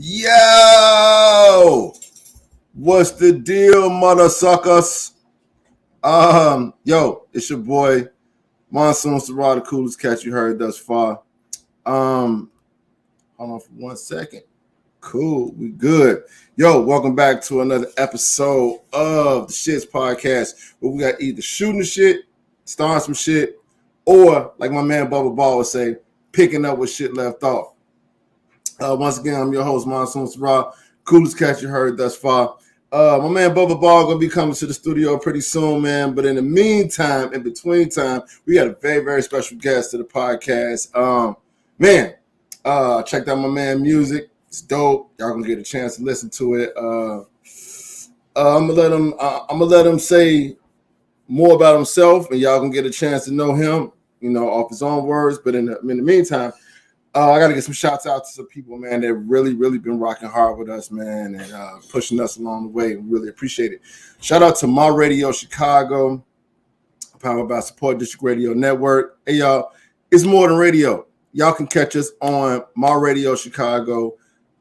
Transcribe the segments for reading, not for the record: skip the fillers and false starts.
Yo, what's the deal, mother suckers? Yo, it's your boy Monsoon, Staraw, the coolest cat you heard thus far. Hold on for 1 second. Cool, we good. Yo, welcome back to another episode of the Shits Podcast, where we got either shooting the shit, starting some shit, or like my man Bubba would say, picking up what shit left off. Once again, I'm your host, Monsoon Staraw, coolest cat you heard thus far. My man Bubba gonna be coming to the studio pretty soon, man. But in the meantime, in between time, we got a very, very special guest to the podcast. Checked out my man music. It's dope. Y'all gonna get a chance to listen to it. I'm gonna let him say more about himself, and y'all gonna get a chance to know him, off his own words. But in the meantime, I got to get some shouts out to some people, man, that really, really been rocking hard with us, man, and pushing us along the way. We really appreciate it. Shout out to My Radio Chicago, powered by Support District Radio Network. Hey, y'all, it's more than radio. Y'all can catch us on My Radio Chicago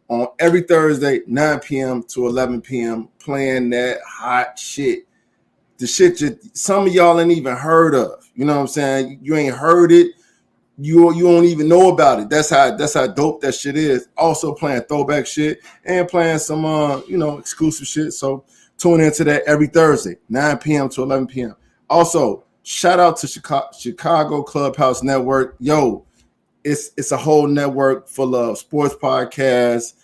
on every Thursday, 9 p.m. to 11 p.m., playing that hot shit. The shit some of y'all ain't even heard of. You know what I'm saying? You ain't heard it. You don't even know about it. That's how dope that shit is. Also playing throwback shit and playing some exclusive shit. So tune into that every Thursday, 9 p.m. to 11 p.m. Also, shout out to Chicago Clubhouse Network. Yo, it's a whole network full of sports podcasts,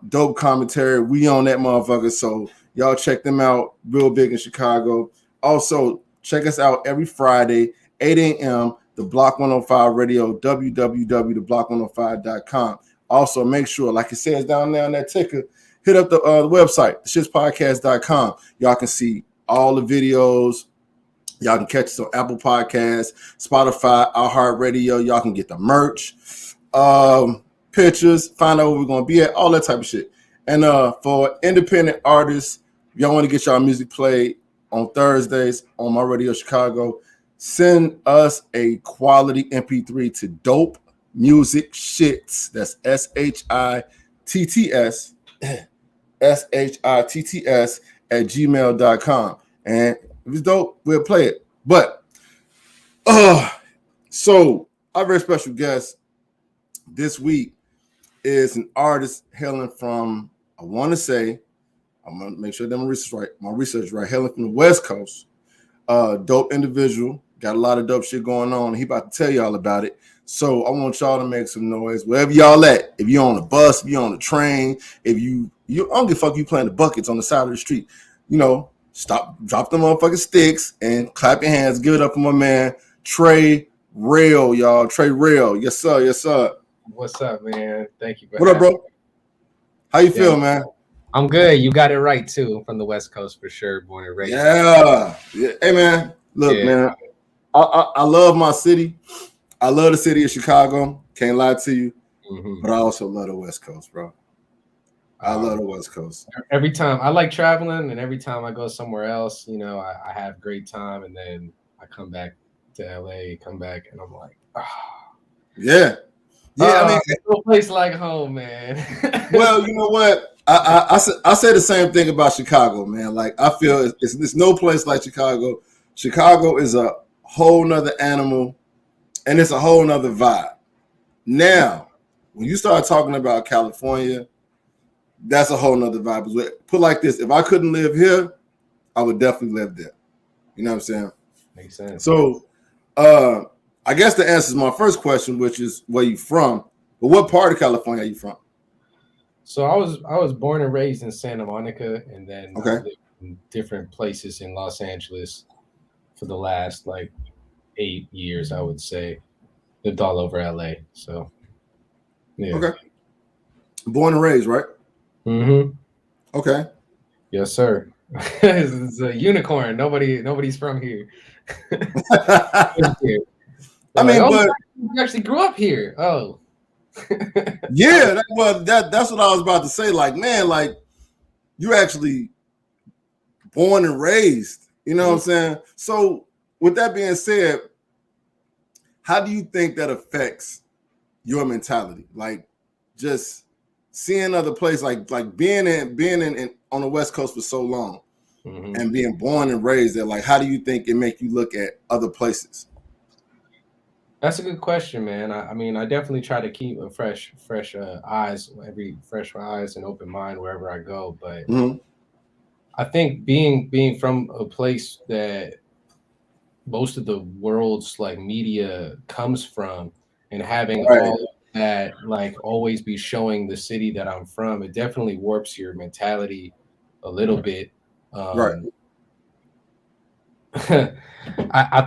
dope commentary. We on that motherfucker. So y'all check them out. Real big in Chicago. Also, check us out every Friday, 8 a.m. The Block 105 Radio, www.theblock105.com. Also, make sure, like it says down there on that ticker, hit up the website, theshitspodcast.com. Y'all can see all the videos. Y'all can catch us on Apple Podcasts, Spotify, iHeartRadio. Y'all can get the merch, pictures, find out where we're going to be at, all that type of shit. And for independent artists, y'all want to get y'all music played on Thursdays on My Radio Chicago, send us a quality MP3 to Dope Music Shits. That's SHITTS at gmail.com. And if it's dope, we'll play it. But so our very special guest this week is an artist hailing from, I'm gonna make sure that my research right, hailing from the West Coast. Dope individual. Got a lot of dope shit going on. He about to tell y'all about it. So I want y'all to make some noise wherever y'all at. If you're on a bus, if you're on a train, if you I don't give a fuck, you playing the buckets on the side of the street. Stop, drop them motherfucking sticks and clap your hands. Give it up for my man Tre Rail, y'all. Tre Rail. Yes, sir. Yes, sir. What's up, man? Thank you. What up, bro? How you feel, man? I'm good. You got it right too. From the West Coast for sure. Born and raised. Yeah. Hey, man. Look, man. I love my city. I love the city of Chicago. Can't lie to you. Mm-hmm. But I also love the West Coast, bro. I love the West Coast. Every time I like traveling, and every time I go somewhere else, I have great time, and then I come back to LA, and I'm like, yeah. I mean, there's no place like home, man. Well, you know what? I say the same thing about Chicago, man. Like, I feel it's no place like Chicago. Chicago is a whole nother animal, and it's a whole nother vibe. Now, when you start talking about California, that's a whole nother vibe. Put like this, if I couldn't live here, I would definitely live there. You know what I'm saying? Makes sense. So I guess the answer is my first question, which is where you from. But what part of California are you from? So I was born and raised in Santa Monica, and then I lived in different places in Los Angeles for the last 8 years, I would say. Lived all over LA. So yeah. Okay. Born and raised, right? Mm-hmm. Okay. Yes, sir. It's a unicorn. Nobody's from here. I mean, but you actually grew up here. Oh. Yeah, that's what I was about to say. Like, man, like you actually born and raised. You know what I'm saying? So with that being said, how do you think that affects your mentality? Like, just seeing other places, like being in on the West Coast for so long, and being born and raised there, like how do you think it make you look at other places? That's a good question, man. I mean, I definitely try to keep a fresh eyes, fresh eyes and open mind wherever I go. But I think being from a place that most of the world's like media comes from, and having all that like always be showing the city that I'm from, it definitely warps your mentality a little bit. I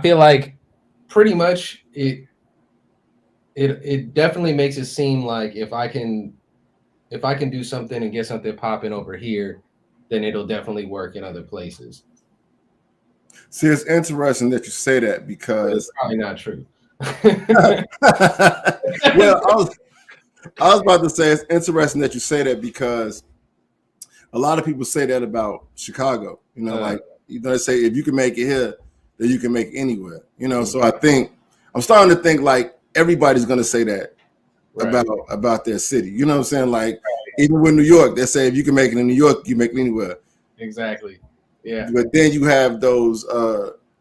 feel like pretty much it definitely makes it seem like if I can do something and get something popping over here, then it'll definitely work in other places. See, it's interesting that you say that because it's probably not true. Well, I was about to say it's interesting that you say that because a lot of people say that about Chicago. You know, like they say if you can make it here, then you can make it anywhere. You know, so I think I'm starting to think like everybody's going to say that about their city. You know what I'm saying? Like even with New York, they say if you can make it in New York, you make it anywhere. Exactly. Yeah. But then you have those.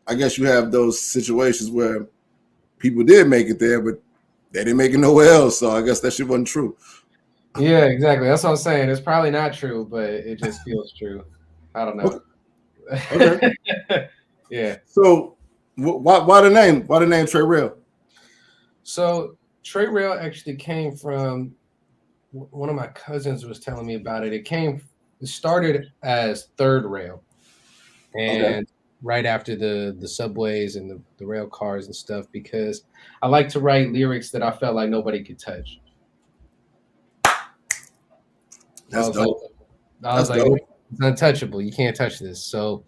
I guess you have those situations where people did make it there, but they didn't make it nowhere else. So I guess that shit wasn't true. Yeah, exactly. That's what I'm saying. It's probably not true, but it just feels true. I don't know. Okay. Yeah. So why the name? Why the name Tre Rail? So Tre Rail actually came from one of my cousins was telling me about it. It started as Third Rail, and right after the subways and the rail cars and stuff, because I like to write lyrics that I felt like nobody could touch. That's dope. I was like, it's untouchable. You can't touch this. So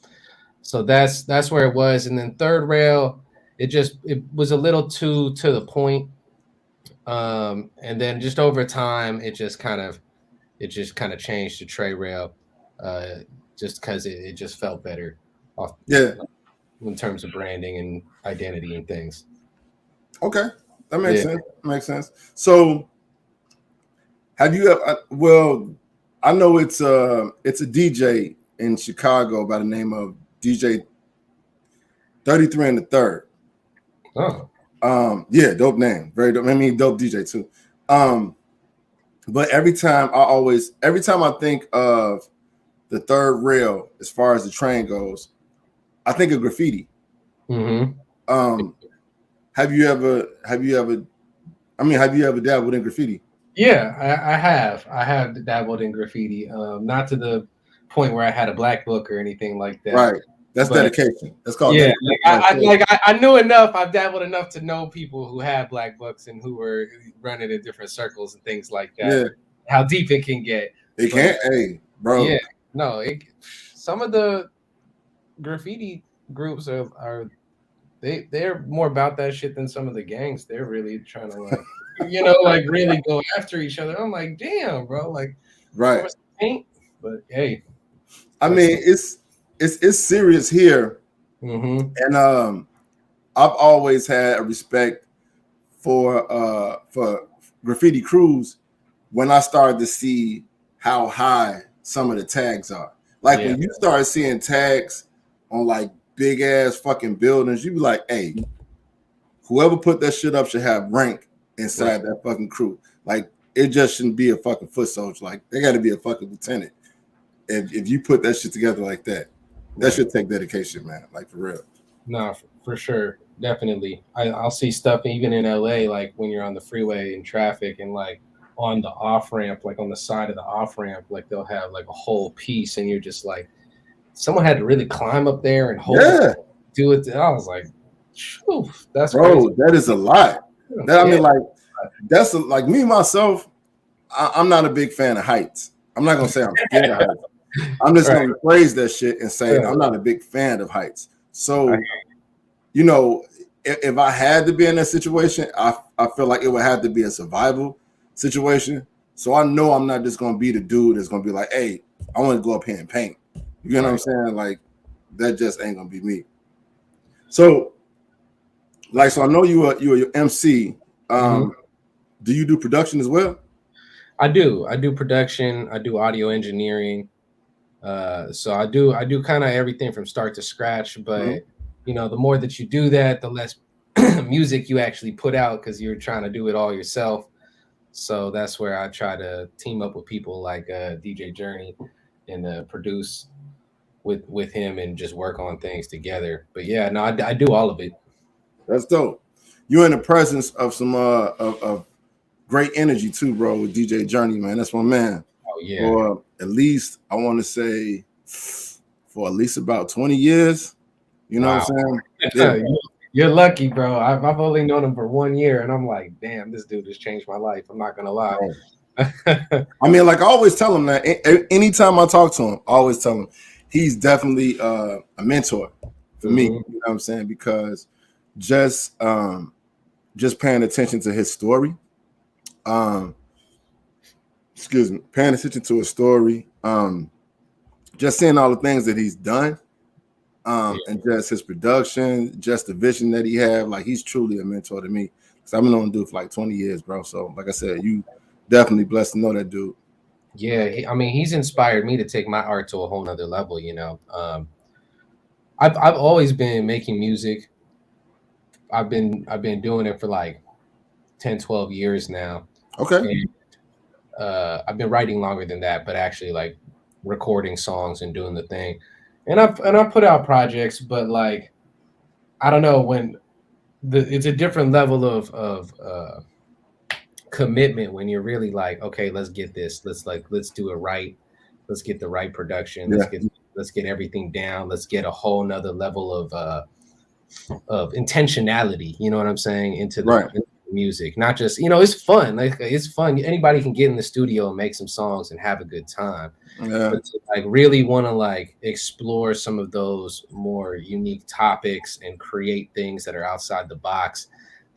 that's where it was. And then Third Rail, it was a little too to the point. And then just over time, it just kind of changed to Tre Rail, just because it just felt better in terms of branding and identity and things. Okay, that makes sense. Makes sense. So, have you ever? Well, I know it's a DJ in Chicago by the name of DJ 33 and the Third. Oh. Yeah, dope name. Very dope. I mean, dope DJ too. But every time I think of the Third Rail, as far as the train goes, I think of graffiti. Have you ever dabbled in graffiti? Yeah, I have. I have dabbled in graffiti. Not to the point where I had a black book or anything like that. Right. That's dedication. That's called dedication. I knew enough. I've dabbled enough to know people who have black books and who were running in different circles and things like that. Yeah. How deep it can get. It can't. Hey, bro. Yeah. No. Some of the graffiti groups they're more about that shit than some of the gangs. They're really trying to like really go after each other. I'm like, damn, bro. Like, right. Paint, but hey, I mean, it's serious here, and I've always had a respect for graffiti crews when I started to see how high some of the tags are. Like when you start seeing tags on like big ass fucking buildings, you be like, hey, whoever put that shit up should have rank inside that fucking crew. Like it just shouldn't be a fucking foot soldier. Like they got to be a fucking lieutenant. If you put that shit together like that, that should take dedication, man. Like for real. No, for sure, definitely. I'll see stuff even in LA, like when you're on the freeway in traffic and like on the off ramp, like on the side of the off ramp, like they'll have like a whole piece, and you're just like, someone had to really climb up there and hold it, do it. I was like, that's bro, crazy. that is a lot. I mean, like that's like me myself. I'm not a big fan of heights. I'm not gonna say I'm scared of heights. I'm just gonna phrase that shit and say I'm not a big fan of heights. So, you know, if I had to be in that situation, I feel like it would have to be a survival situation. So I know I'm not just gonna be the dude that's gonna be like, hey, I want to go up here and paint. You know what I'm saying? Like that just ain't gonna be me. So, like, so I know you are your MC. Do you do production as well? I do production. I do audio engineering. So I do kind of everything from start to scratch. But you know, the more that you do that, the less music you actually put out because you're trying to do it all yourself. So that's where I try to team up with people like DJ Journey and produce with him and just work on things together. But yeah, no, I do all of it. That's dope. You're in the presence of some of great energy too, bro, with DJ Journey, man. That's my man. Oh yeah. For at least I want to say for at least about 20 years. You know what I'm saying? Yeah. You're lucky, bro. I've only known him for 1 year, and I'm like, damn, this dude has changed my life. I'm not gonna lie. I mean, like I always tell him that anytime I talk to him, I always tell him he's definitely a mentor for me. You know what I'm saying? Because just paying attention to his story, paying attention to his story, just seeing all the things that he's done, and just his production, just the vision that he had. Like he's truly a mentor to me. Because I've been on dude for like 20 years, bro. So like I said, you definitely blessed to know that dude. Yeah, I mean, he's inspired me to take my art to a whole nother level. You know, I've always been making music. I've been doing it for like 10, 12 years now. Okay. And, I've been writing longer than that, but actually like recording songs and doing the thing. And I put out projects, but like I don't know when it's a different level of commitment when you're really like, okay, let's get this. Let's do it right. Let's get the right production. Let's get everything down. Let's get a whole nother level of intentionality. You know what I'm saying? Into the music, not just, you know, it's fun. Like it's fun. Anybody can get in the studio and make some songs and have a good time. But to like really want to like explore some of those more unique topics and create things that are outside the box,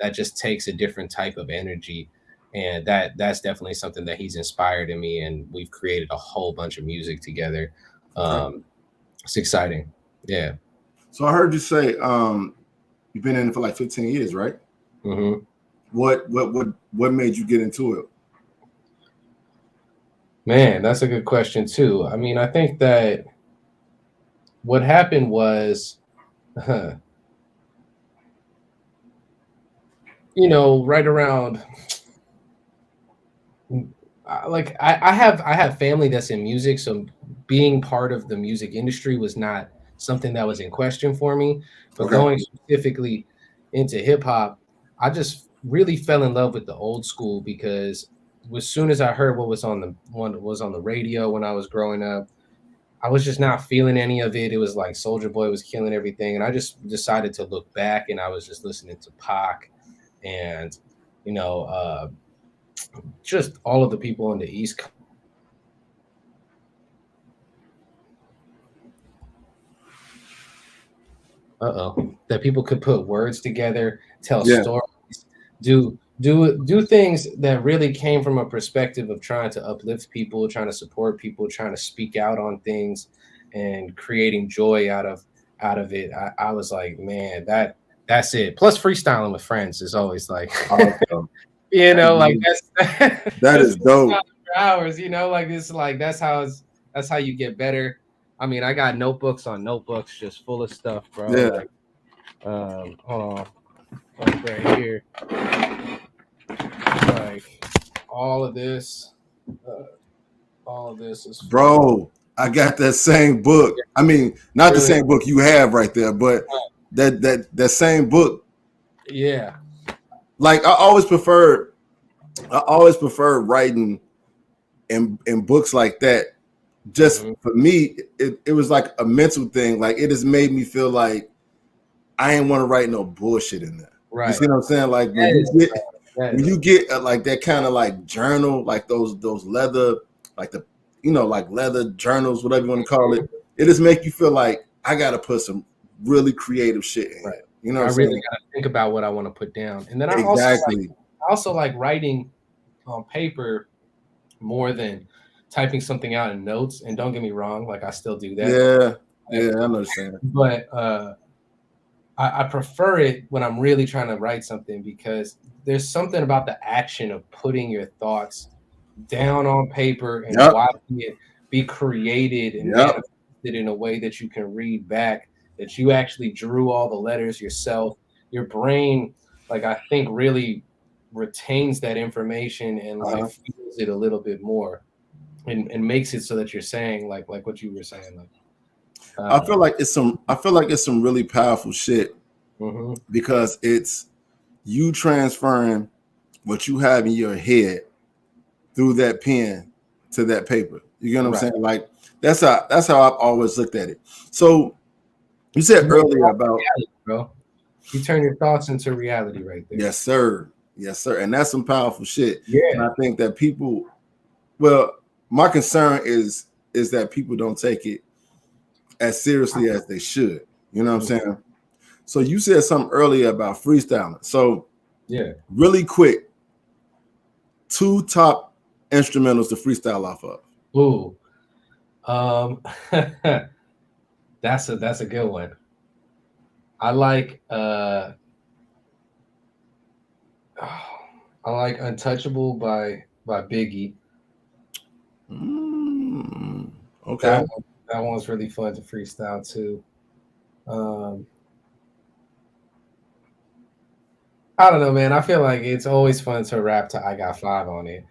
that just takes a different type of energy. And that's definitely something that he's inspired in me, and we've created a whole bunch of music together. It's exciting. Yeah. So I heard you say you've been in it for like 15 years, right? What made you get into it? Man, that's a good question too. I mean, I think that what happened was, you know, right around, like I have family that's in music, so being part of the music industry was not something that was in question for me. But going specifically into hip hop, I just really fell in love with the old school because as soon as I heard what was on the radio when I was growing up, I was just not feeling any of it. It was like Soulja Boy was killing everything, and I just decided to look back, and I was just listening to Pac and, you know, just all of the people on the East Coast. That people could put words together, tell stories, do things that really came from a perspective of trying to uplift people, trying to support people, trying to speak out on things, and creating joy out of it. I was like, man, that's it. Plus, freestyling with friends is always like, you know, like that is dope. For hours, you know, like it's like that's how you get better. I mean, I got notebooks on notebooks just full of stuff, bro. Yeah. Like, hold on, like right here, like all of this is bro. I got that same book. I mean, not really? The same book you have right there, but that same book. Yeah. Like I always prefer writing in books like that. Just for me, it was like a mental thing. Like it has made me feel like I ain't want to write no bullshit in there. Right. You see what I'm saying? Like when you get like that kind of like journal, like those leather, like the, you know, like leather journals, whatever you want to call it, it just make you feel like I got to put some really creative shit in. Right. You know what I'm really saying? got to think about what I want to put down. And then I also like writing on paper more than typing something out in notes. And don't get me wrong, like I still do that. Yeah, I understand. But I prefer it when I'm really trying to write something, because there's something about the action of putting your thoughts down on paper and Yep. watching it be created and Yep. manifested in a way that you can read back, that you actually drew all the letters yourself. Your brain, like, I think, really retains that information and like feels it a little bit more and makes it so that you're saying like what you were saying. Like I feel like it's some really powerful shit because it's you transferring what you have in your head through that pen to that paper. You get what I'm saying? Like that's how I've always looked at it. So you said earlier about reality, bro. You turn your thoughts into reality right there. Yes, sir. Yes, sir. And that's some powerful shit. Yeah. And I think that people, well, my concern is that people don't take it as seriously as they should. You know what I'm saying? So you said something earlier about freestyling. So yeah, really quick, 2 top instrumentals to freestyle off of. Ooh. That's a good one. I like Untouchable by Biggie. Okay. That one's really fun to freestyle too. I don't know, man. I feel like it's always fun to rap to I Got 5 on it.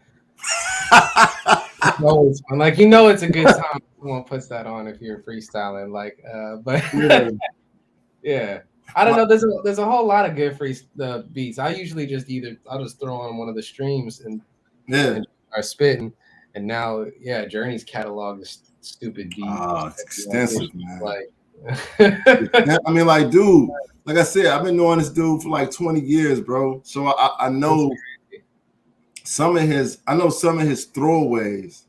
It's always fun. Like, it's a good time if someone puts that on if you're freestyling. Like, but yeah. I don't know. There's a whole lot of good beats. I usually I'll just throw on one of the streams and start spitting. And now, Journey's catalog is stupid deep. It's extensive, man. Like, I mean, like, dude, like I said, I've been knowing this dude for like 20 years, bro. So I know some of his throwaways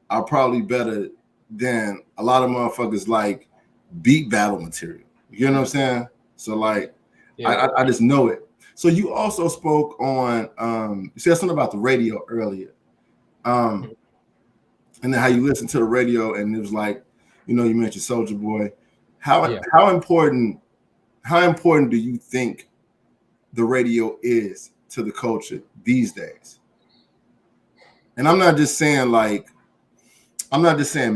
are probably better than a lot of motherfuckers like beat battle material. You know what I'm saying? So like, I just know it. So you also spoke on you said something about the radio earlier, and then how you listen to the radio, and it was like, you mentioned Soulja Boy. How important do you think the radio is to the culture these days? And I'm not just saying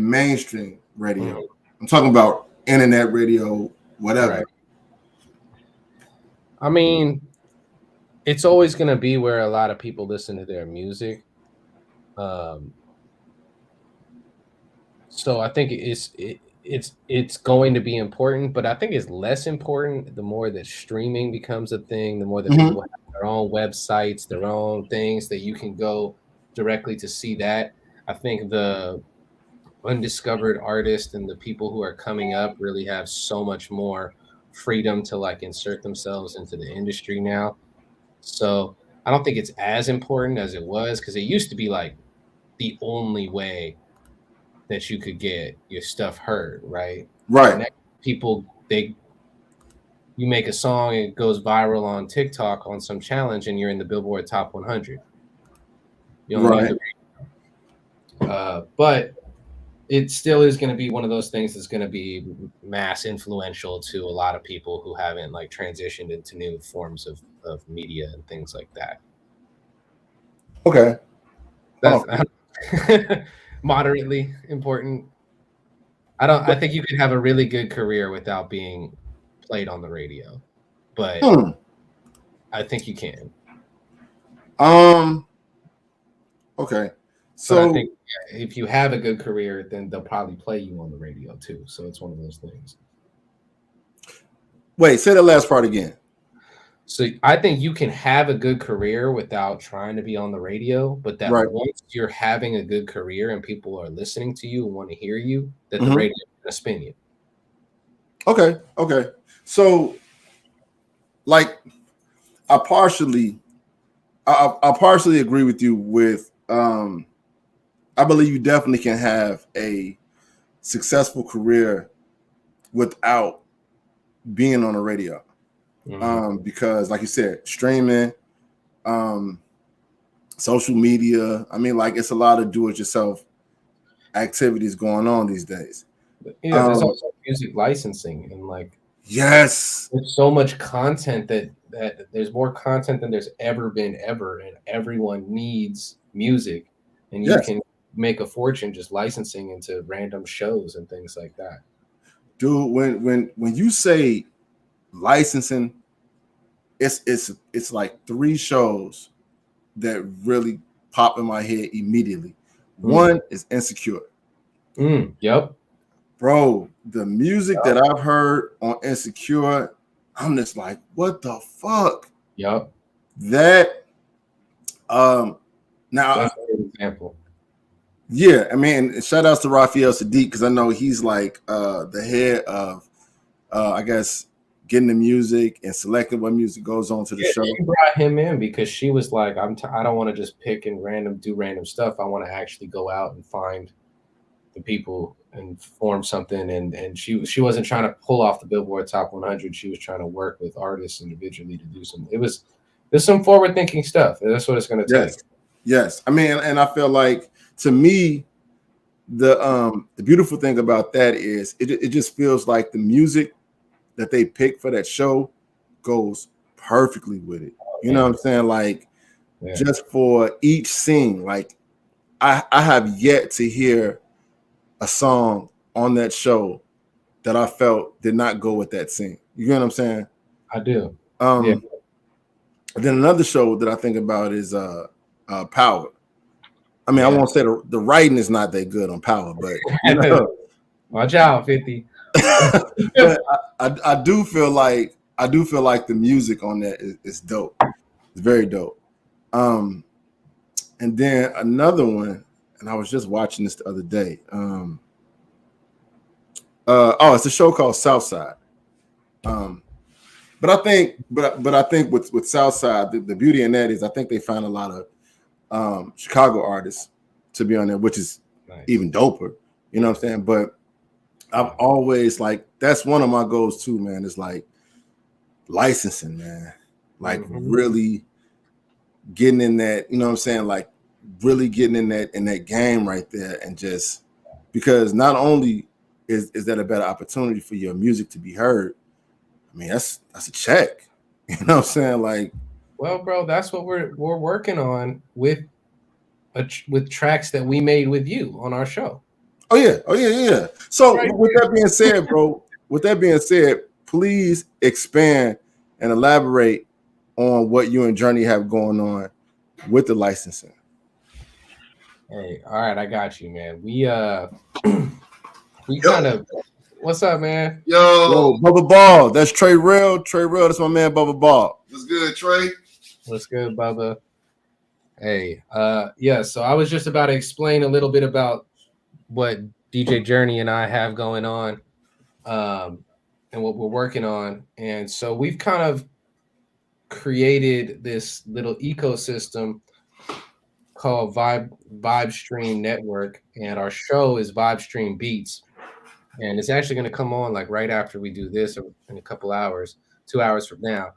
mainstream radio. I'm talking about internet radio, whatever. Right. I mean, it's always going to be where a lot of people listen to their music. So I think it's going to be important, but I think it's less important the more that streaming becomes a thing, the more that people have their own websites, their own things that you can go directly to see that. I think the undiscovered artists and the people who are coming up really have so much more freedom to like insert themselves into the industry now. So I don't think it's as important as it was, because it used to be like the only way that you could get your stuff heard, right? Right. People, you make a song, it goes viral on TikTok on some challenge, and you're in the Billboard Top 100. You don't need the but it still is going to be one of those things that's going to be mass influential to a lot of people who haven't like transitioned into new forms of media and things like that. Okay. That's moderately important. I think you could have a really good career without being played on the radio, but I think you can. Okay. So I think if you have a good career, then they'll probably play you on the radio too. So it's one of those things. Wait, say the last part again. So I think you can have a good career without trying to be on the radio, but that once you're having a good career and people are listening to you and want to hear you, that the radio is going to spin you. Okay. So, like, I partially agree with you with I believe you definitely can have a successful career without being on the radio. Because like you said, streaming, social media, I mean, like, it's a lot of do-it-yourself activities going on these days. Yeah, there's also music licensing, and like, yes, there's so much content that there's more content than there's ever been, and everyone needs music. and you can make a fortune just licensing into random shows and things like that. Dude, when you say licensing, it's like 3 shows that really pop in my head immediately. One is Insecure. Yep. Bro, the music that I've heard on Insecure, I'm just like, what the fuck? Yep. That now that's an example. Yeah, I mean, shout outs to Raphael Sadiq, because I know he's like the head of I guess getting the music and selecting what music goes on to the show. She brought him in because she was like, I don't want to just pick and do random stuff. I want to actually go out and find the people and form something. And she wasn't trying to pull off the Billboard Top 100. She was trying to work with artists individually to do something. There's some forward thinking stuff. And that's what it's going to take. Yes. I mean, and I feel like, to me, the beautiful thing about that is it just feels like the music that they pick for that show goes perfectly with it. You know what I'm saying? Like, just for each scene, like I have yet to hear a song on that show that I felt did not go with that scene. You get what I'm saying? I do. And then another show that I think about is Power. I mean, I won't say the writing is not that good on Power, but you know. Watch out, 50. But I do feel like the music on that is dope. It's very dope. And then another one, and I was just watching this the other day. It's a show called Southside. But I think with Southside, the beauty in that is I think they found a lot of Chicago artists to be on there, which is even doper. You know what I'm saying? But I've always, like, that's one of my goals too, man. It's like licensing, man. Like really getting in that, you know what I'm saying? Like really getting in that game right there, and just because not only is that a better opportunity for your music to be heard, I mean that's a check. You know what I'm saying? Like, well, bro, that's what we're working on with tracks that we made with you on our show. Oh yeah. So with that being said, bro, please expand and elaborate on what you and Journey have going on with the licensing. Hey, all right, I got you, man. We kind of, what's up, man? Yo, Bubba Ball. That's Tre Rail. Tre Rail, that's my man, Bubba Ball. What's good, Trey? What's good, Bubba? Hey, so I was just about to explain a little bit about what DJ Journey and I have going on, and what we're working on. And so we've kind of created this little ecosystem called Vibe Stream Network, and our show is Vibe Stream Beats, and it's actually going to come on like right after we do this in a couple hours, 2 hours from now.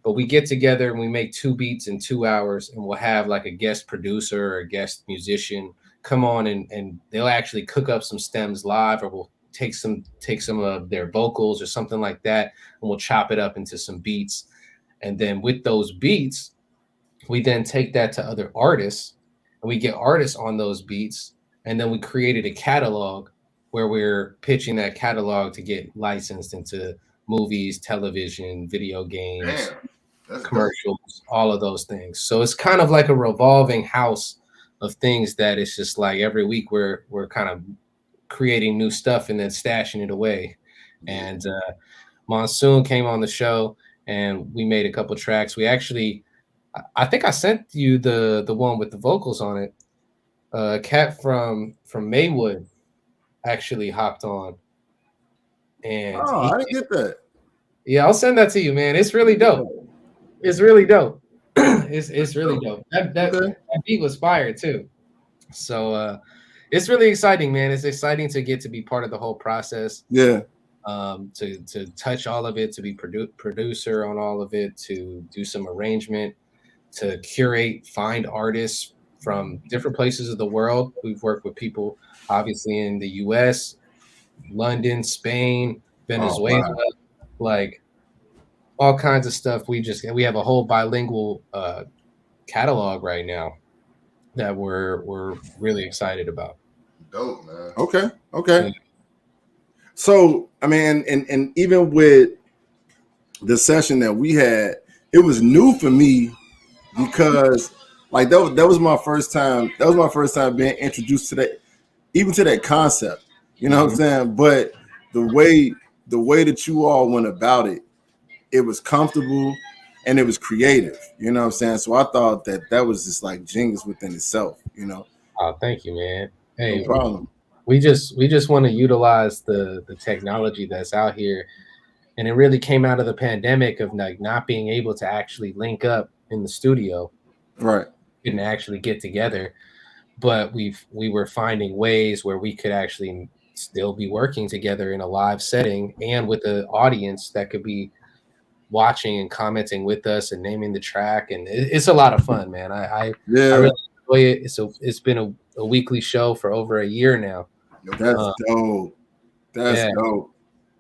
But we get together and we make 2 beats in 2 hours, and we'll have like a guest producer or a guest musician come on, and they'll actually cook up some stems live, or we'll take some of their vocals or something like that, and we'll chop it up into some beats. And then with those beats, we then take that to other artists, and we get artists on those beats, and then we created a catalog where we're pitching that catalog to get licensed into movies, television, video games, commercials, all of those things. So it's kind of like a revolving house of things that it's just like every week we're kind of creating new stuff and then stashing it away. And Monsoon came on the show and we made a couple tracks. We actually, I think I sent you the one with the vocals on it. Cat from Maywood actually hopped on. And I didn't get that. Yeah, I'll send that to you, man. It's really dope. It's really dope. it's really dope. That beat was fire too. So it's really exciting, man. It's exciting to get to be part of the whole process. Yeah. To touch all of it, to be producer on all of it, to do some arrangement, to curate, find artists from different places of the world. We've worked with people obviously in the US, London, Spain, Venezuela, like all kinds of stuff. We have a whole bilingual catalog right now. that we're really excited about. Dope, man. Okay. Okay. Yeah. So I mean, and even with the session that we had, it was new for me because like that was my first time. That was my first time being introduced to that, even to that concept. You know what I'm saying? But the way that you all went about it, it was comfortable and it was creative. You know what I'm saying? So I thought that was just like genius within itself. You know, Oh, thank you, man. no Hey, problem. we just want to utilize the technology that's out here, and it really came out of the pandemic of like not being able to actually link up in the studio, Right. and actually get together. But we were finding ways where we could actually still be working together in a live setting and with an audience that could be watching and commenting with us and naming the track, and it's a lot of fun, man. I Yeah. really enjoy it. It's been a weekly show for over a year now. That's dope. That's Yeah, dope.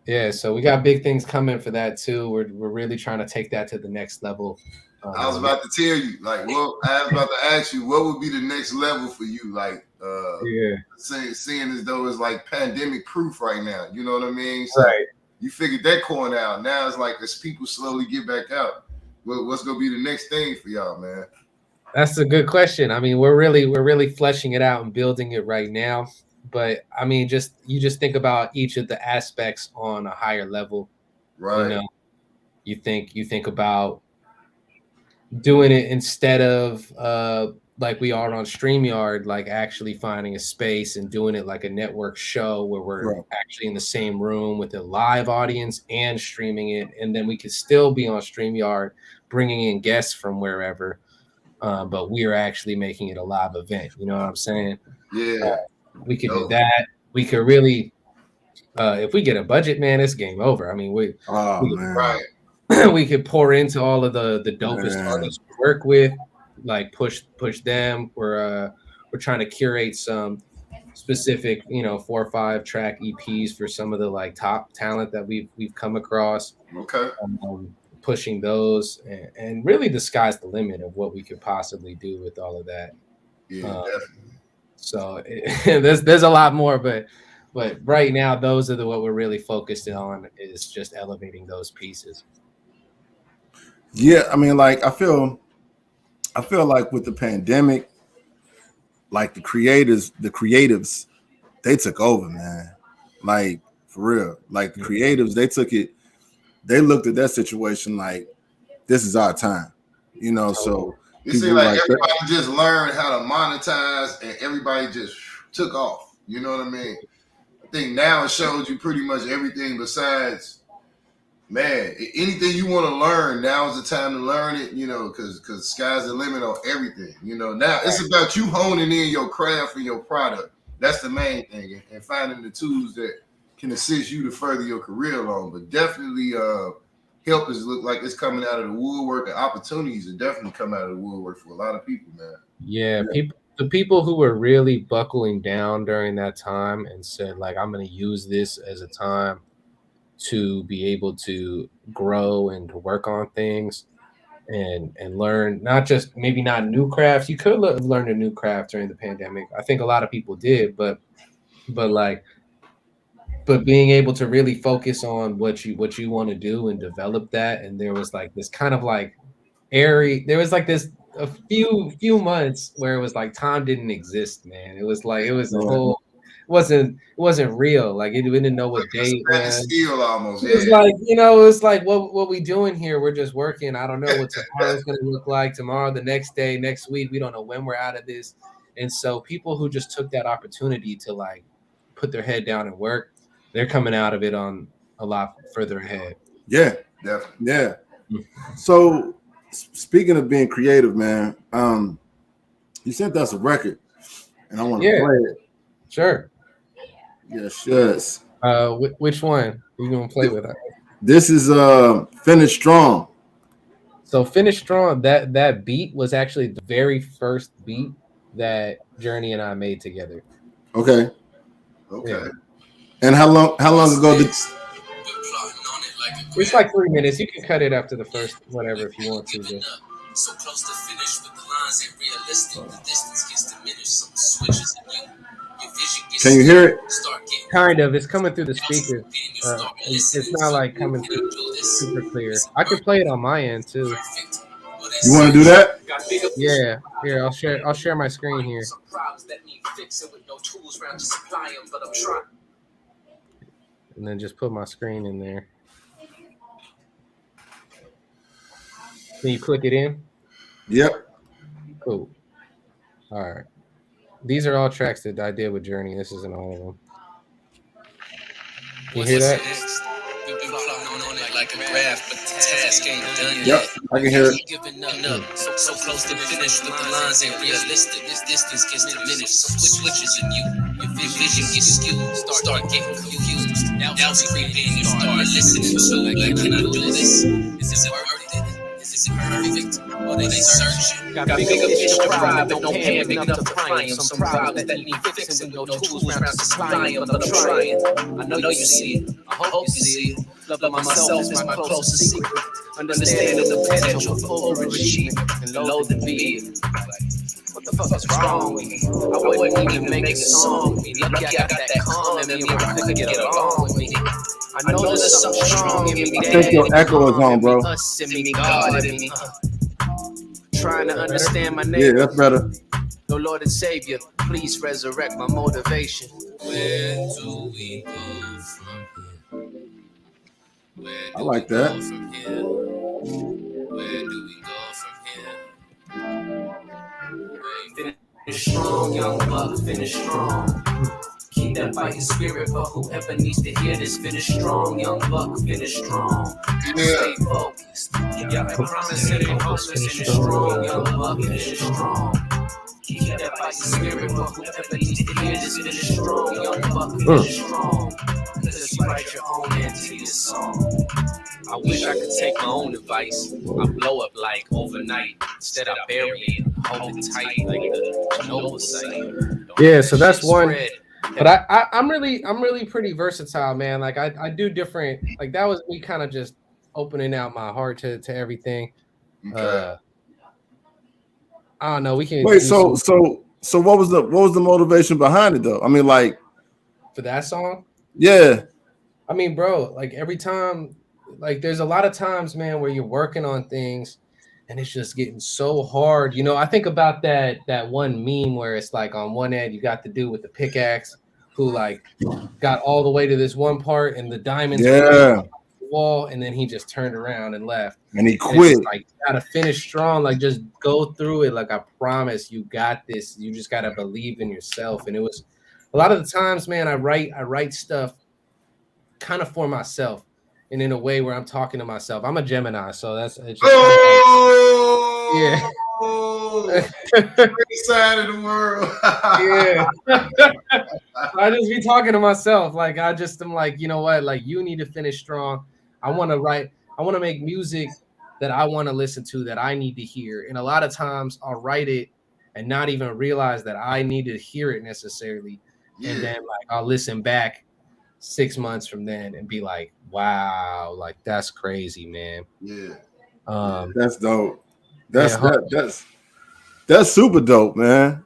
yeah. So we got big things coming for that too. We're really trying to take that to the next level. I was about to tell you, like, well, I was about to ask you, what would be the next level for you? Like, yeah, seeing as though it's like pandemic proof right now. You know what I mean? So right. you figured that corner out. Now it's like as people slowly get back out, what's gonna be the next thing for y'all, man? That's a good question. I mean, we're really fleshing it out and building it right now. But I mean, you just think about each of the aspects on a higher level. Right. You know, you think about doing it instead of like we are on StreamYard, like actually finding a space and doing it like a network show where we're actually in the same room with a live audience and streaming it, and then we could still be on StreamYard, bringing in guests from wherever. But we are actually making it a live event. You know what I'm saying? Yeah. We could do that. We could really, if we get a budget, man, it's game over. I mean, man. Right. We could pour into all of the dopest artists we work with, like push them. We're trying to curate some specific, 4 or 5 track EPs for some of the like top talent that we've come across. Okay. Pushing those, and really the sky's the limit of what we could possibly do with all of that. Yeah, definitely. So there's a lot more, but right now those are what we're really focused on, is just elevating those pieces. Yeah, I mean, like I feel like with the pandemic, like the creatives, they took over, man. Like for real, like the creatives, they took it. They looked at that situation like this is our time, So it seems like everybody just learned how to monetize, and everybody just took off. You know what I mean? I think now it shows you pretty much everything besides. Man, anything you want to learn, now is the time to learn it, because sky's the limit on everything. Now it's about you honing in your craft and your product. That's the main thing, and finding the tools that can assist you to further your career along. But definitely, help is look like it's coming out of the woodwork, and opportunities are definitely coming out of the woodwork for a lot of people, man. Yeah, the people who were really buckling down during that time and said, like, I'm going to use this as a time to be able to grow and to work on things and learn, not just maybe not new crafts. You could have learned a new craft during the pandemic. I think a lot of people did, but being able to really focus on what you want to do and develop that. And there was like this kind of like there was like this a few months where it was like time didn't exist, man. It was like it was a whole it wasn't real. Like we didn't know what day it was. Almost, it was like, it was like what we doing here? We're just working. I don't know what tomorrow's gonna look like. Tomorrow, the next day, next week, we don't know when we're out of this. And so people who just took that opportunity to like put their head down and work, they're coming out of it on a lot further ahead. Yeah, definitely. Yeah. So speaking of being creative, man, you sent us a record, and I want to play it. Sure. Yes. Which one are you gonna play with? This is Finish Strong. So Finish Strong, that beat was actually the very first beat that Journey and I made together. Okay. Yeah. And how long ago did? It's like 3 minutes. You can cut it after the first whatever if you want to. But. So close to finish with the lines ain't realistic. The distance gets Can you hear it? Kind of. It's coming through the speakers. It's not like coming through super clear. I can play it on my end too. You want to do that? Yeah. Here, I'll share my screen here. And then just put my screen in there. Can you click it in? Yep. Cool. All right. These are all tracks that I did with Journey. This isn't all of them. You hear that? Yep, I can hear it. So close to finish, but the lines ain't realistic. This distance gets diminished. Some switches in you. Your vision gets skewed. Start getting confused. Doubts creep in. You start listening to like, can I do this? Is it worth it? Is it perfect? Or they searching? Got bigger fish to fry, but don't pay big enough to fry them. Some problems that need fixing with no tools around to supply them. But I'm trying. I know you see it. I hope you see it. Love myself is my closest secret. Understanding the potential for overachievement and loathing be it. What the fuck is wrong with me? I wouldn't even make a song with me. Lucky I got that calm in me where I could get along with me. I know there's something strong in me. I think your echo is on, bro. Us in me, God in me. Trying to understand my name. Yeah, that's better. No Lord and Savior, please resurrect my motivation. Where do we go from here? I like that. Where do we go from here? Finish strong, young buck, finish strong. Keep that fighting spirit for whoever needs to hear this. Finish strong, young buck, finish strong. Stay focused. Yeah, I promise it ain't hopeless. Finish strong, young buck, finish strong. Keep that fighting spirit for whoever needs to hear this. Finish strong, young buck, finish strong. Cause you write your own end to your song. I wish I could take my own advice. I blow up like overnight. Instead I bury it, hold it tight like the Chernobyl site. Yeah, so that's one. But I'm really pretty versatile, man. Like I do different. Like that was me kind of just opening out my heart to everything. Okay. I don't know. We can wait. So what was the motivation behind it though? I mean, like for that song. Yeah. I mean, bro, like every time, like there's a lot of times, man, where you're working on things and it's just getting so hard. You know, I think about that one meme where it's like on one end you got the dude with the pickaxe who like got all the way to this one part and the diamonds were on the wall, and then he just turned around and left. And he quit. Like you gotta finish strong, like just go through it. Like I promise you got this. You just gotta believe in yourself. And it was a lot of the times, man, I write stuff kind of for myself. And in a way where I'm talking to myself. I'm a Gemini, so that's it's just yeah. Great side of the world. Yeah. I just be talking to myself. Like I'm like, you know what? Like you need to finish strong. I want to make music that I want to listen to, that I need to hear. And a lot of times I'll write it and not even realize that I need to hear it necessarily. Yeah. And then like I'll listen back 6 months from then and be like, wow, like that's crazy, man. Yeah. That's dope. That's super dope, man.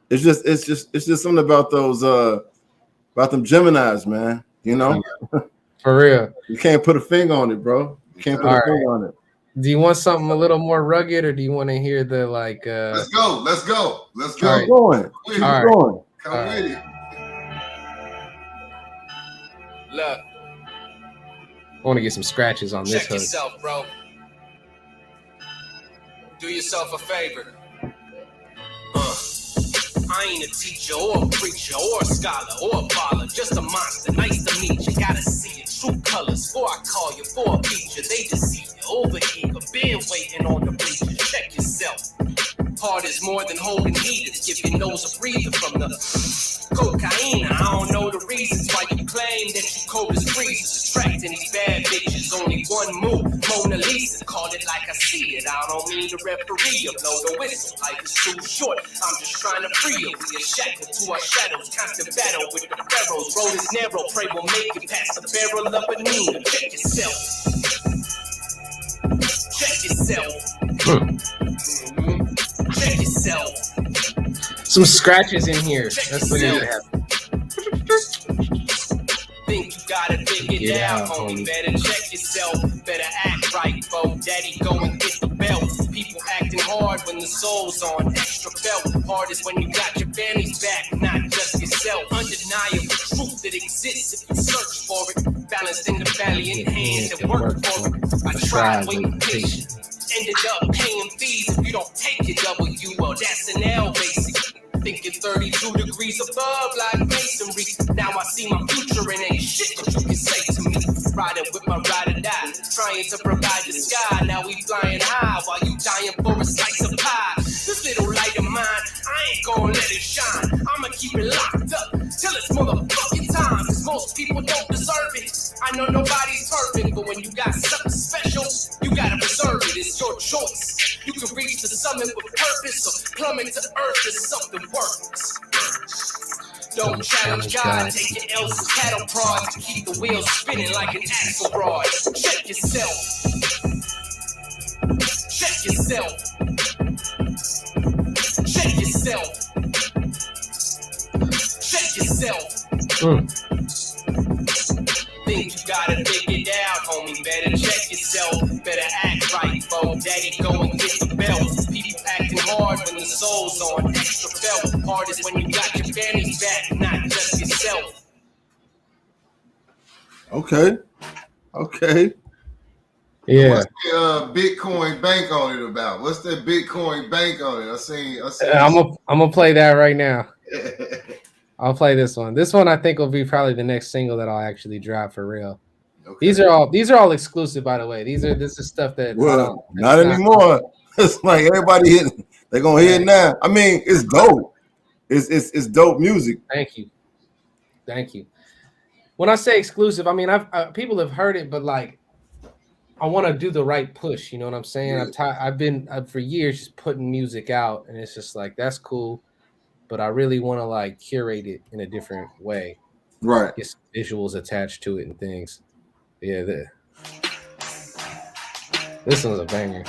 It's just something about those about them Geminis, man. You know? For real. You can't put a finger on it, bro. You can't put a finger on it. Do you want something a little more rugged, or do you want to hear the like Let's go. Keep right. going. Keep going. Come with it. Look. I want to get some scratches on this Check hook. yourself, bro. Do yourself a favor. I ain't a teacher or a preacher or a scholar or a baller, just a monster. Nice to meet you. Gotta see your true colors before I call you for a feature. They deceive you, overeager, been waiting on the bleachers. Check yourself. Heart is more than holding heaters. Give your nose a breather from the cocaine. I don't know the reasons why you claim that you cold as freezers. Attracting these bad bitches, only one move. Mona Lisa, call it like I see it. I don't mean to referee or blow the whistle. Life is too short, I'm just trying to free you. We are shackled to our shadows, constant battle with the pharaohs. Road is narrow, pray we'll make it past the barrel of a Nina. Check yourself. Check yourself. Check yourself. some scratches in here. That's what needs to happen. Think you gotta figure it out, homie. Better check yourself. Better act right, bro. Daddy, go and get the belt. People acting hard when the soul's on extra belt. Hard is when you got your family's back, not just yourself. Undeniable truth that exists if you search for it. Balanced in the valley in hands and work for it. I tried waiting patient. Ended up paying fees if you don't take your W. Well, that's an L, basically. Thinking 32 degrees above like masonry. Now I see my future and ain't shit that you can say to me. Riding with my ride or die, trying to provide the sky. Now we flying high while you dying for a slice of pie. This little light of mine, I ain't gonna let it shine. I'ma keep it locked up till it's motherfucking time. Cause most people don't deserve it. I know nobody's perfect, but when you got something special, you gotta preserve it. It's your choice. You can reach the summit with purpose or plummet to earth as something worthless. Don't challenge God, take your L's as cattle prods to keep the wheels spinning like an axle rod. Check yourself. Check yourself. Check yourself. Check yourself. Think you gotta figure it out, homie. Better check yourself. Better act right, bro. Daddy, go and get the belt. People acting hard when the soul's on extra belt. Hard is when you got your family's back, not just yourself. Okay. Yeah. What's the Bitcoin bank on it about? What's that Bitcoin bank on it? I seen. I'm gonna play that right now. I'll play this one. This one I think will be probably the next single that I'll actually drop for real. Okay. These are all exclusive, by the way. This is stuff that not anymore. It's like everybody hitting. They're gonna hear it now. I mean, it's dope. It's dope music. Thank you. When I say exclusive, I mean people have heard it, but like I want to do the right push. You know what I'm saying? Yeah. I've been for years just putting music out, and it's just like that's cool, but I really want to like curate it in a different way. Right. Get some visuals attached to it and things. Yeah. This one's a banger.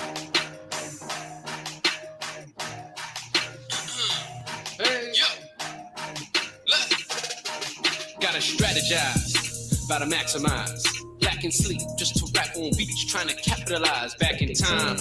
Gotta strategize, gotta maximize. Black and sleep, just to rap on beach, trying to capitalize back in time.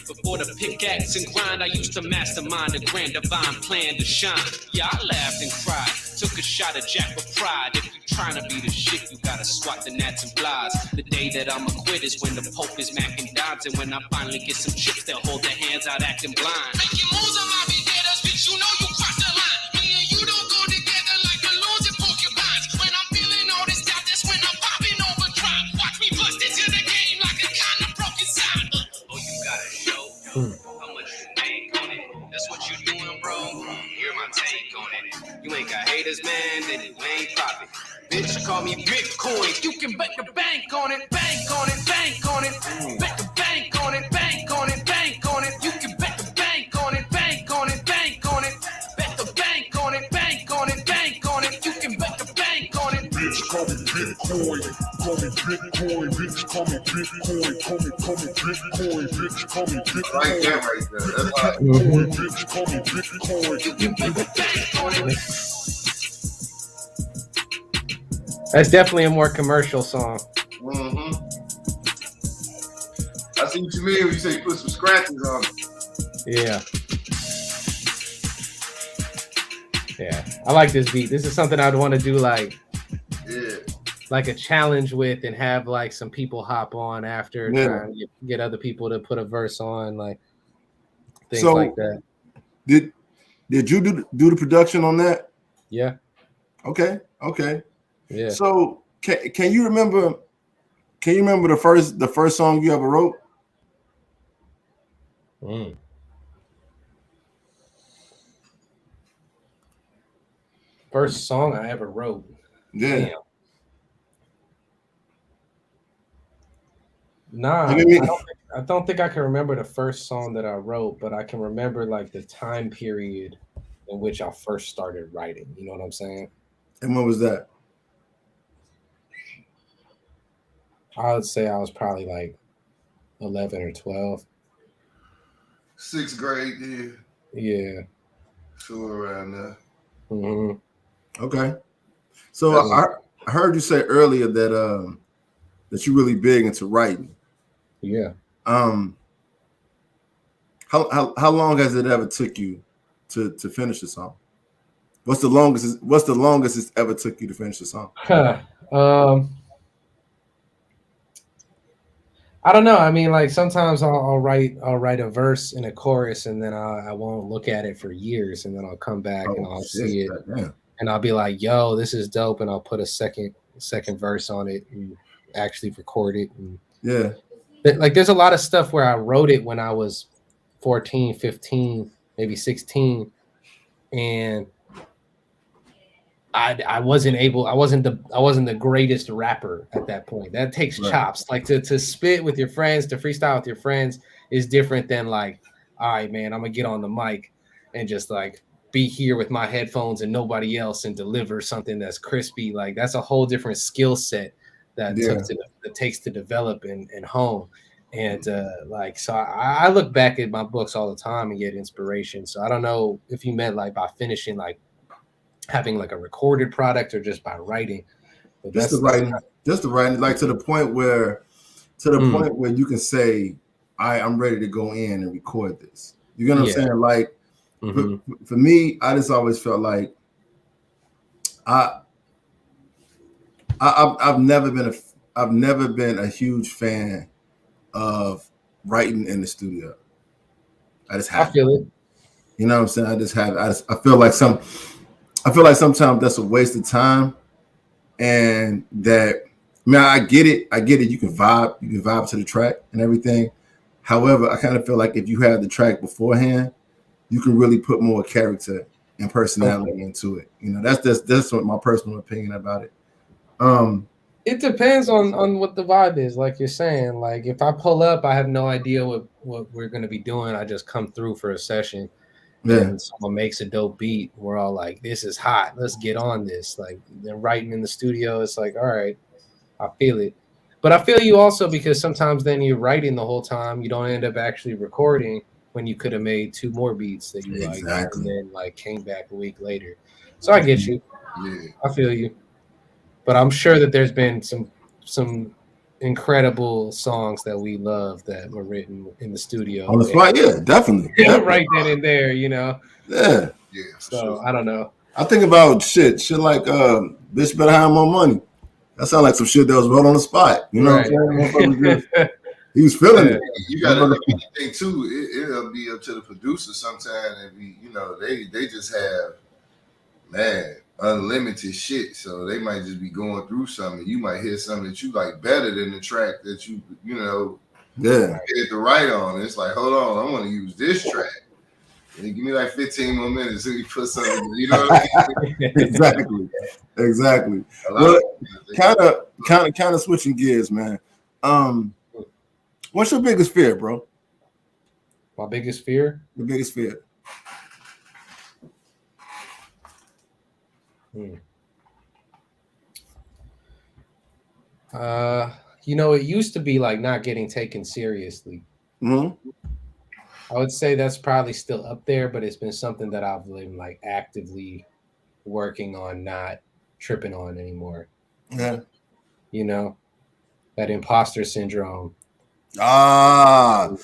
Before the pickaxe and grind, I used to mastermind a grand divine plan to shine. Yeah, I laughed and cried, took a shot at Jack with pride. If you trying to be the shit, you gotta swat the gnats and flies. The day that I'ma quit is when the Pope is macking dimes, and when I finally get some chips, they'll hold their hands out acting blind. Making moves on my beginners, bitch, you know you crossed the line. Me and you don't go together like balloons and porcupines. When I'm feeling all this doubt, that's when I'm popping overdrive. Watch me bust into the game like a kind of broken sign. Oh, you gotta show how much you make on it. That's what you doing, bro. Hear my take on it. You ain't got haters, man, then you ain't popping. Bitch, call me Bitcoin. You can bet the bank on it, bank on it, bank on it. Bet the bank on it, bank on it, bank on it. You can bet the bank on it, bank on it, bank on it. Bet the bank on it, bank on it, bank on it. You can bet the bank on it. Bitch, call me Bitcoin. Call me Bitcoin. Bitch, call me Bitcoin. Call me Bitcoin. Bitch, call me Bitcoin. Right there. That's right. Bitch, call me Bitcoin. You can bet the bank on it. That's definitely a more commercial song. Mm-hmm. I see what you mean when you say you put some scratches on it. Yeah. I like this beat. This is something I'd want to do like a challenge with and have like some people hop on after trying to get other people to put a verse on, like things like that. Did you do the production on that? Yeah. Okay. Yeah. So can you remember the first song you ever wrote? First song I ever wrote. Yeah. Damn. Nah, I don't think I can remember the first song that I wrote, but I can remember like the time period in which I first started writing. You know what I'm saying? And when was that? I would say I was probably like 11 or 12. 6th grade, Yeah. Sure, around there. Mm-hmm. Okay. So I heard you say earlier that that you're really big into writing. Yeah. How long has it ever took you to finish a song? What's the longest it's ever took you to finish a song? I don't know. I mean, like sometimes I'll write a verse and a chorus, and then I won't look at it for years, and then I'll come back and I'll see it, and I'll be like, "Yo, this is dope," and I'll put a second verse on it and actually record it. And yeah, like there's a lot of stuff where I wrote it when I was 14, 15, maybe 16, and I wasn't the greatest rapper at that point. That takes chops. Like to spit with your friends, to freestyle with your friends is different than like, all right, man, I'm gonna get on the mic and just like be here with my headphones and nobody else and deliver something that's crispy. Like that's a whole different skill set that takes to develop and hone. And like so I look back at my books all the time and get inspiration. So I don't know if you meant like by finishing like having like a recorded product or just by writing. But just the writing, like to the point where you can say, I'm ready to go in and record this. You know what I'm saying? Like for me, I just always felt like I've never been a huge fan of writing in the studio. I just have. I feel it. You know what I'm saying? I feel like sometimes that's a waste of time, and that I get it. You can vibe to the track and everything. However, I kind of feel like if you have the track beforehand, you can really put more character and personality into it. You know, that's what my personal opinion about it. It depends on what the vibe is. Like you're saying, like if I pull up, I have no idea what we're going to be doing. I just come through for a session. And someone makes a dope beat. We're all like, this is hot. Let's get on this. Like then writing in the studio, it's like, all right, I feel it. But I feel you also because sometimes then you're writing the whole time. You don't end up actually recording when you could have made 2 more beats that you like and then like came back a week later. So I get you. Yeah. I feel you. But I'm sure that there's been some incredible songs that we love that were written in the studio on the spot. Yeah, definitely. Right then and there, you know. Yeah. So sure. I don't know. I think about shit like bitch better have more money. That sounds like some shit that was wrote on the spot. You know what I'm saying? He was feeling it. You gotta think too. It'll be up to the producer sometimes, and they just have unlimited shit, so they might just be going through something. You might hear something that you like better than the track that you hit the right on. It's like, hold on, I want to use this track. And give me like 15 more minutes so you put something. You know what I mean? Exactly. Well, kind of switching gears, man. What's your biggest fear, bro? My biggest fear? The biggest fear. It used to be like not getting taken seriously. Mm-hmm. I would say that's probably still up there, but it's been something that I've been like actively working on not tripping on anymore. Yeah. You know, that imposter syndrome. So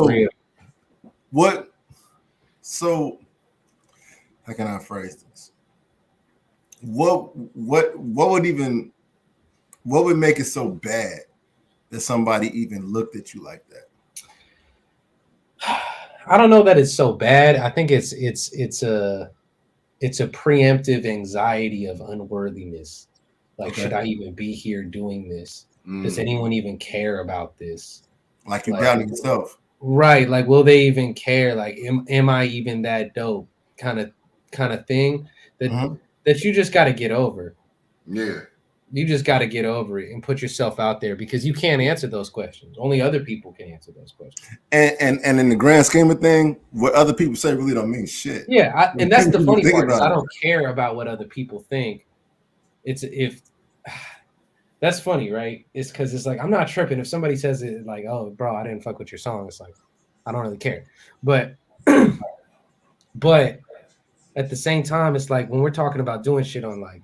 real. What? So how can I phrase this? What would make it so bad that somebody even looked at you like that? I don't know that it's so bad. I think it's a preemptive anxiety of unworthiness. Like, should I even be here doing this? Does anyone even care about this? Like you're doubting yourself. Right. Like, will they even care? Like, am I even that dope? Kind of thing that you just got to get over. Yeah. You just got to get over it and put yourself out there because you can't answer those questions. Only other people can answer those questions. And in the grand scheme of things, what other people say really don't mean shit. Yeah, and that's the funny part is I don't care about what other people think. That's funny, right? It's because it's like I'm not tripping. If somebody says it like, "Oh, bro, I didn't fuck with your song," it's like I don't really care. But at the same time, it's like when we're talking about doing shit on like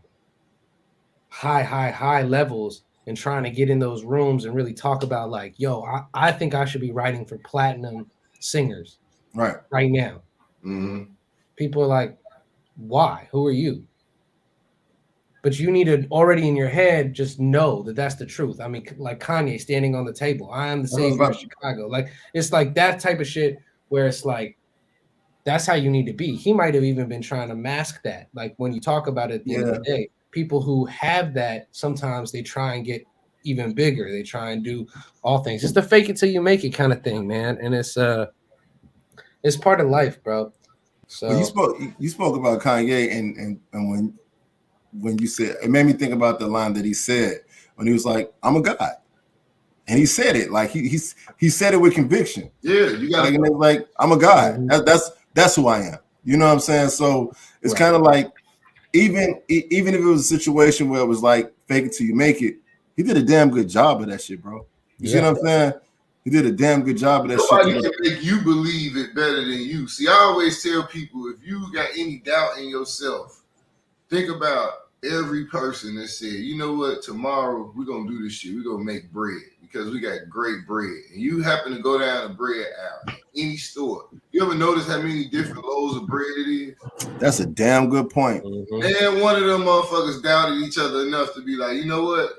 high levels and trying to get in those rooms and really talk about like, yo, I think I should be writing for platinum singers right now. Mm-hmm. People are like, why? Who are you? But you need to already in your head just know that that's the truth. I mean, like Kanye standing on the table. I am the savior of Chicago. Like, it's like that type of shit where it's like, that's how you need to be. He might have even been trying to mask that. Like when you talk about it at the end of the day, people who have that, sometimes they try and get even bigger. They try and do all things. It's the fake it till you make it kind of thing, man. And it's part of life, bro. So well, you spoke about Kanye and when you said, it made me think about the line that he said when he was like, "I'm a god," and he said it like he said it with conviction. Yeah, you got like I'm a god. That's who I am. You know what I'm saying? So it's kind of like even if it was a situation where it was like fake it till you make it, he did a damn good job of that shit, bro. You see what I'm saying? He did a damn good job of that shit. Nobody can make you believe it better than you. See, I always tell people, if you got any doubt in yourself, think about every person that said, you know what, tomorrow we're going to do this shit. We're going to make bread because we got great bread. And you happen to go down a bread aisle, any store. You ever notice how many different loaves of bread it is? That's a damn good point. And one of them motherfuckers doubted each other enough to be like, you know what,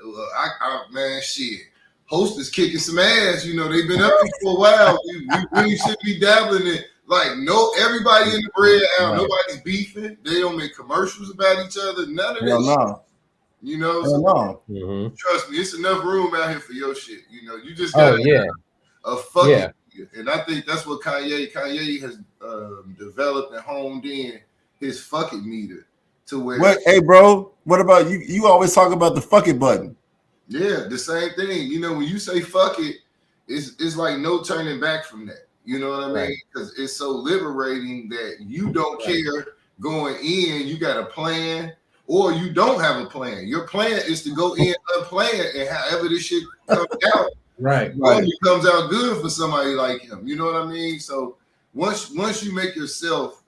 man, shit. Host is kicking some ass. You know, they've been up for a while. We really should be dabbling in. Like, no, everybody in the bread aisle, nobody's beefing. They don't make commercials about each other. None of that. You know, trust me, it's enough room out here for your shit. You know, you just got a fucking. And I think that's what Kanye has developed and honed in his fucking meter to where. Hey, bro, what about you? You always talk about the fuck it button. Yeah, the same thing. You know, when you say fuck it, it's like no turning back from that. You know what I mean? Because it's so liberating that you don't care going in. You got a plan, or you don't have a plan. Your plan is to go in unplanned, and however this shit comes out, it comes out good for somebody like him. You know what I mean? So once you make yourself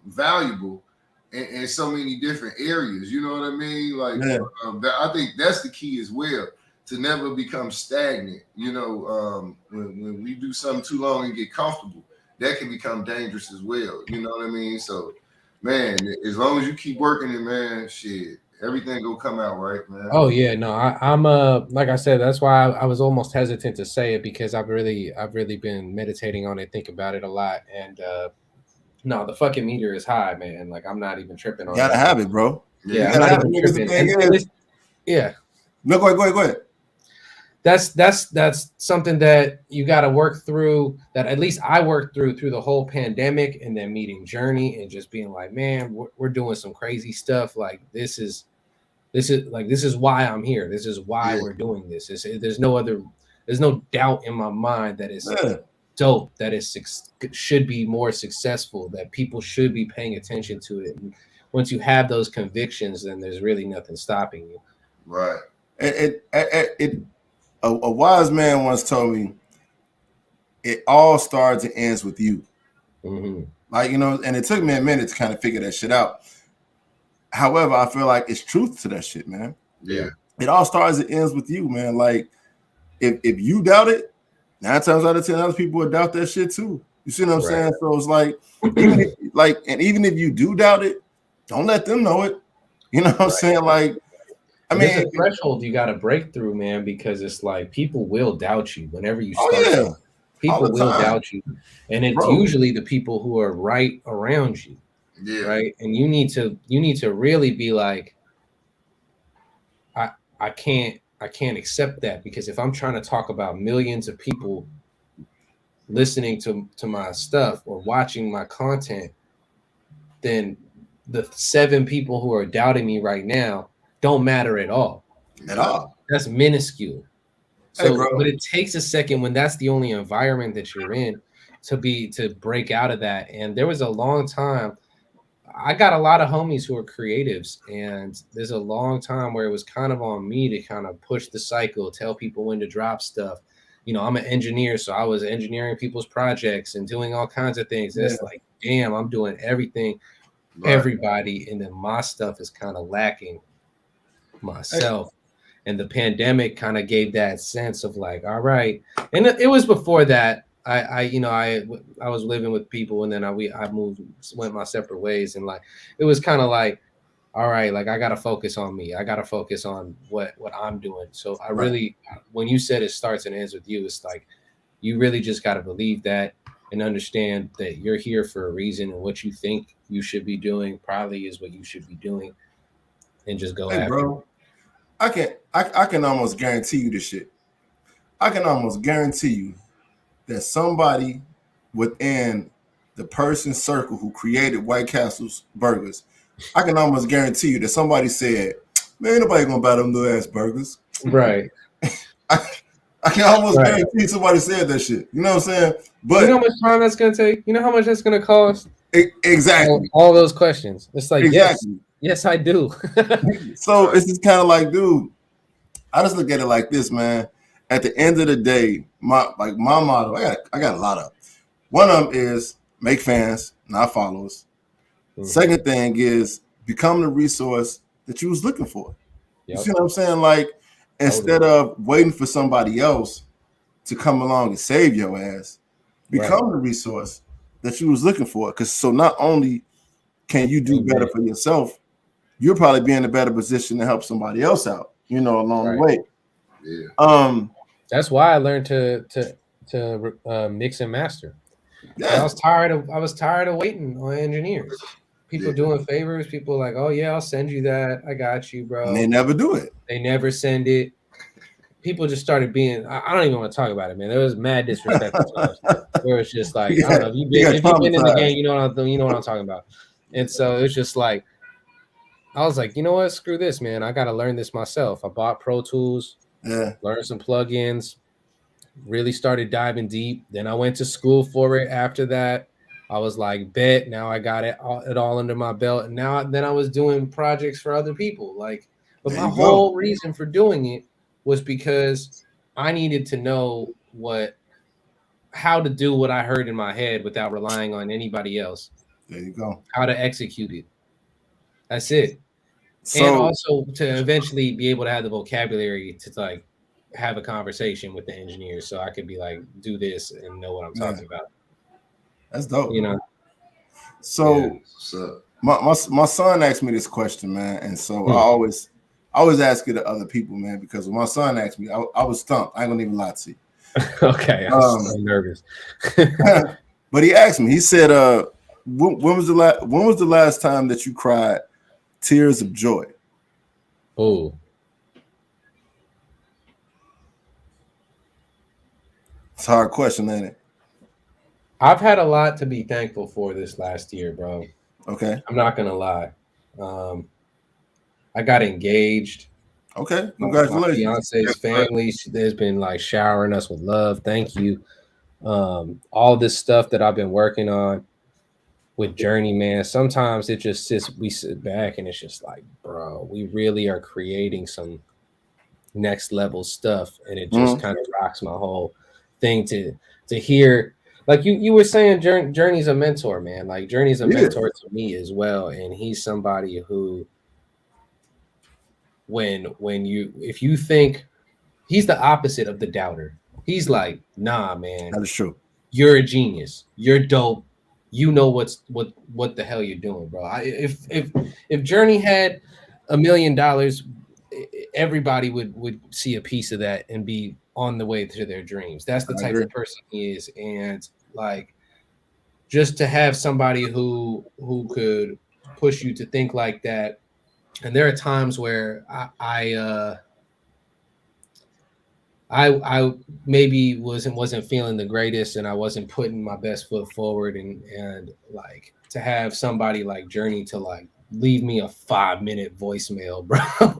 valuable in so many different areas, you know what I mean? Like I think that's the key as well. To never become stagnant, you know, when we do something too long and get comfortable, that can become dangerous as well. You know what I mean? So, man, as long as you keep working it, man, shit, everything gonna come out right, man. Oh yeah, no, I'm like I said, that's why I was almost hesitant to say it because I've really been meditating on it, think about it a lot, and no, the fucking meter is high, man. Like I'm not even tripping on. You gotta have it, bro. Yeah, I'm not even tripping. No, go ahead. That's something that you got to work through, that at least I worked through the whole pandemic, and then meeting Journey and just being like, man, we're doing some crazy stuff. Like this is why I'm here. This is why we're doing this. There's no doubt in my mind that it's dope, that it should be more successful, that people should be paying attention to it. And once you have those convictions, then there's really nothing stopping you. Right. A wise man once told me, it all starts and ends with you. Like, you know, and it took me a minute to kind of figure that shit out. However, I feel like it's truth to that shit, man. Yeah. It all starts and ends with you, man. Like, if you doubt it, 9 times out of 10 other people would doubt that shit too. You see what I'm saying? So it's like, even if you do doubt it, don't let them know it. You know what I'm saying? Like, I mean, it's a threshold you got to break through, man, because it's like people will doubt you whenever you start. People will doubt you, and it's usually the people who are right around you, right? And you need to really be like, I can't accept that, because if I'm trying to talk about millions of people listening to my stuff or watching my content, then the 7 people who are doubting me right now don't matter at all. That's minuscule. So, but it takes a second when that's the only environment that you're in to break out of that. And there was a long time, I got a lot of homies who are creatives, and there's a long time where it was kind of on me to kind of push the cycle, tell people when to drop stuff. You know, I'm an engineer, so I was engineering people's projects and doing all kinds of things. It's like, damn, I'm doing everything. everybody, and then my stuff is kind of lacking myself. And the pandemic kind of gave that sense of like, all right. And it was before that. I was living with people, and then I went my separate ways, and like it was kind of like, all right, like I gotta focus on me. I gotta focus on what I'm doing. So I really, when you said it starts and ends with you, it's like you really just gotta believe that and understand that you're here for a reason, and what you think you should be doing probably is what you should be doing, and just go after bro. I can almost guarantee you this shit. I can almost guarantee you that somebody within the person's circle who created White Castle's burgers, I can almost guarantee you that somebody said, "Man, ain't nobody gonna buy them little ass burgers." Right. I can almost guarantee somebody said that shit. You know what I'm saying? But you know how much time that's gonna take? You know how much that's gonna cost? Exactly. All those questions. It's like yes, I do. So it's just kind of like, dude, I just look at it like this, man. At the end of the day, my motto, I got a lot of. One of them is make fans, not followers. Mm-hmm. Second thing is become the resource that you was looking for. Yep. You see what I'm saying? Like, instead of waiting for somebody else to come along and save your ass, become the resource that you was looking for. Because so not only can you do better for yourself, you'll probably be in a better position to help somebody else out, along the way. Yeah. That's why I learned to mix and master. Yeah. I was tired of waiting on engineers. People doing favors. People like, oh yeah, I'll send you that. I got you, bro. And they never do it. They never send it. People just started being. I don't even want to talk about it, man. There was mad disrespect. Where it's just like, I don't know. If you've been in the game, you know what I'm talking about. And so it's just like, I was like, you know what? Screw this, man. I got to learn this myself. I bought Pro Tools. Yeah. Learned some plugins. Really started diving deep. Then I went to school for it. After that, I was like, bet. Now I got it all under my belt. And then I was doing projects for other people. Like, but my whole reason for doing it was because I needed to know how to do what I heard in my head without relying on anybody else. There you go. How to execute it. That's it. So, and also to eventually be able to have the vocabulary to like have a conversation with the engineer, so I could be like, do this and know what I'm talking about. That's dope. So my son asked me this question, man, and so I always ask it to other people, man, because when my son asked me, I was stumped. I ain't gonna even lie to you. Okay, I'm nervous. But he asked me. He said, when was the last time that you cried tears of joy? Oh. It's a hard question, ain't it? I've had a lot to be thankful for this last year, bro. Okay. I'm not gonna lie. I got engaged. Okay. Congratulations. My fiance's family has been like showering us with love. Thank you. All this stuff that I've been working on with Journey, man. Sometimes it just we sit back and it's just like, bro, we really are creating some next level stuff, and it just kind of rocks my whole thing to hear. Like you were saying, Journey's a mentor, man. Like Journey's a mentor to me as well, and he's somebody who, if you think he's the opposite of the doubter, he's like, nah, man, that is true. You're a genius. You're dope. You know what the hell you're doing, bro. If Journey had $1 million, everybody would see a piece of that and be on the way to their dreams. That's the type of person he is. And like, just to have somebody who could push you to think like that. And there are times where I maybe wasn't feeling the greatest, and I wasn't putting my best foot forward, and like to have somebody like Journey to like leave me a 5-minute voicemail, bro.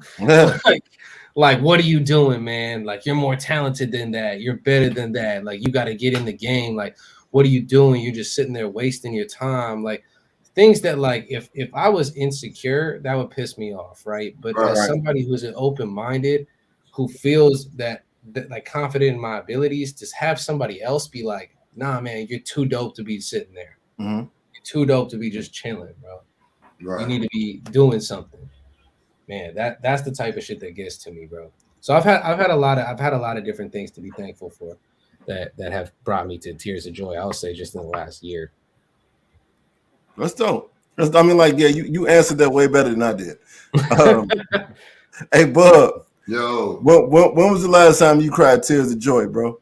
like what are you doing, man? Like, you're more talented than that. You're better than that. Like, you got to get in the game. Like, what are you doing? You're just sitting there wasting your time. Like, things that like if I was insecure, that would piss me off, right? But as somebody who's an open-minded, who feels that like confident in my abilities, to have somebody else be like, nah, man, you're too dope to be sitting there. Mm-hmm. You're too dope to be just chilling, bro. Right. You need to be doing something. Man, that's the type of shit that gets to me, bro. So I've had a lot of different things to be thankful for that have brought me to tears of joy. I'll say just in the last year. That's dope. I mean, like, yeah, you answered that way better than I did. Hey, Bub. Yo. When was the last time you cried tears of joy, bro?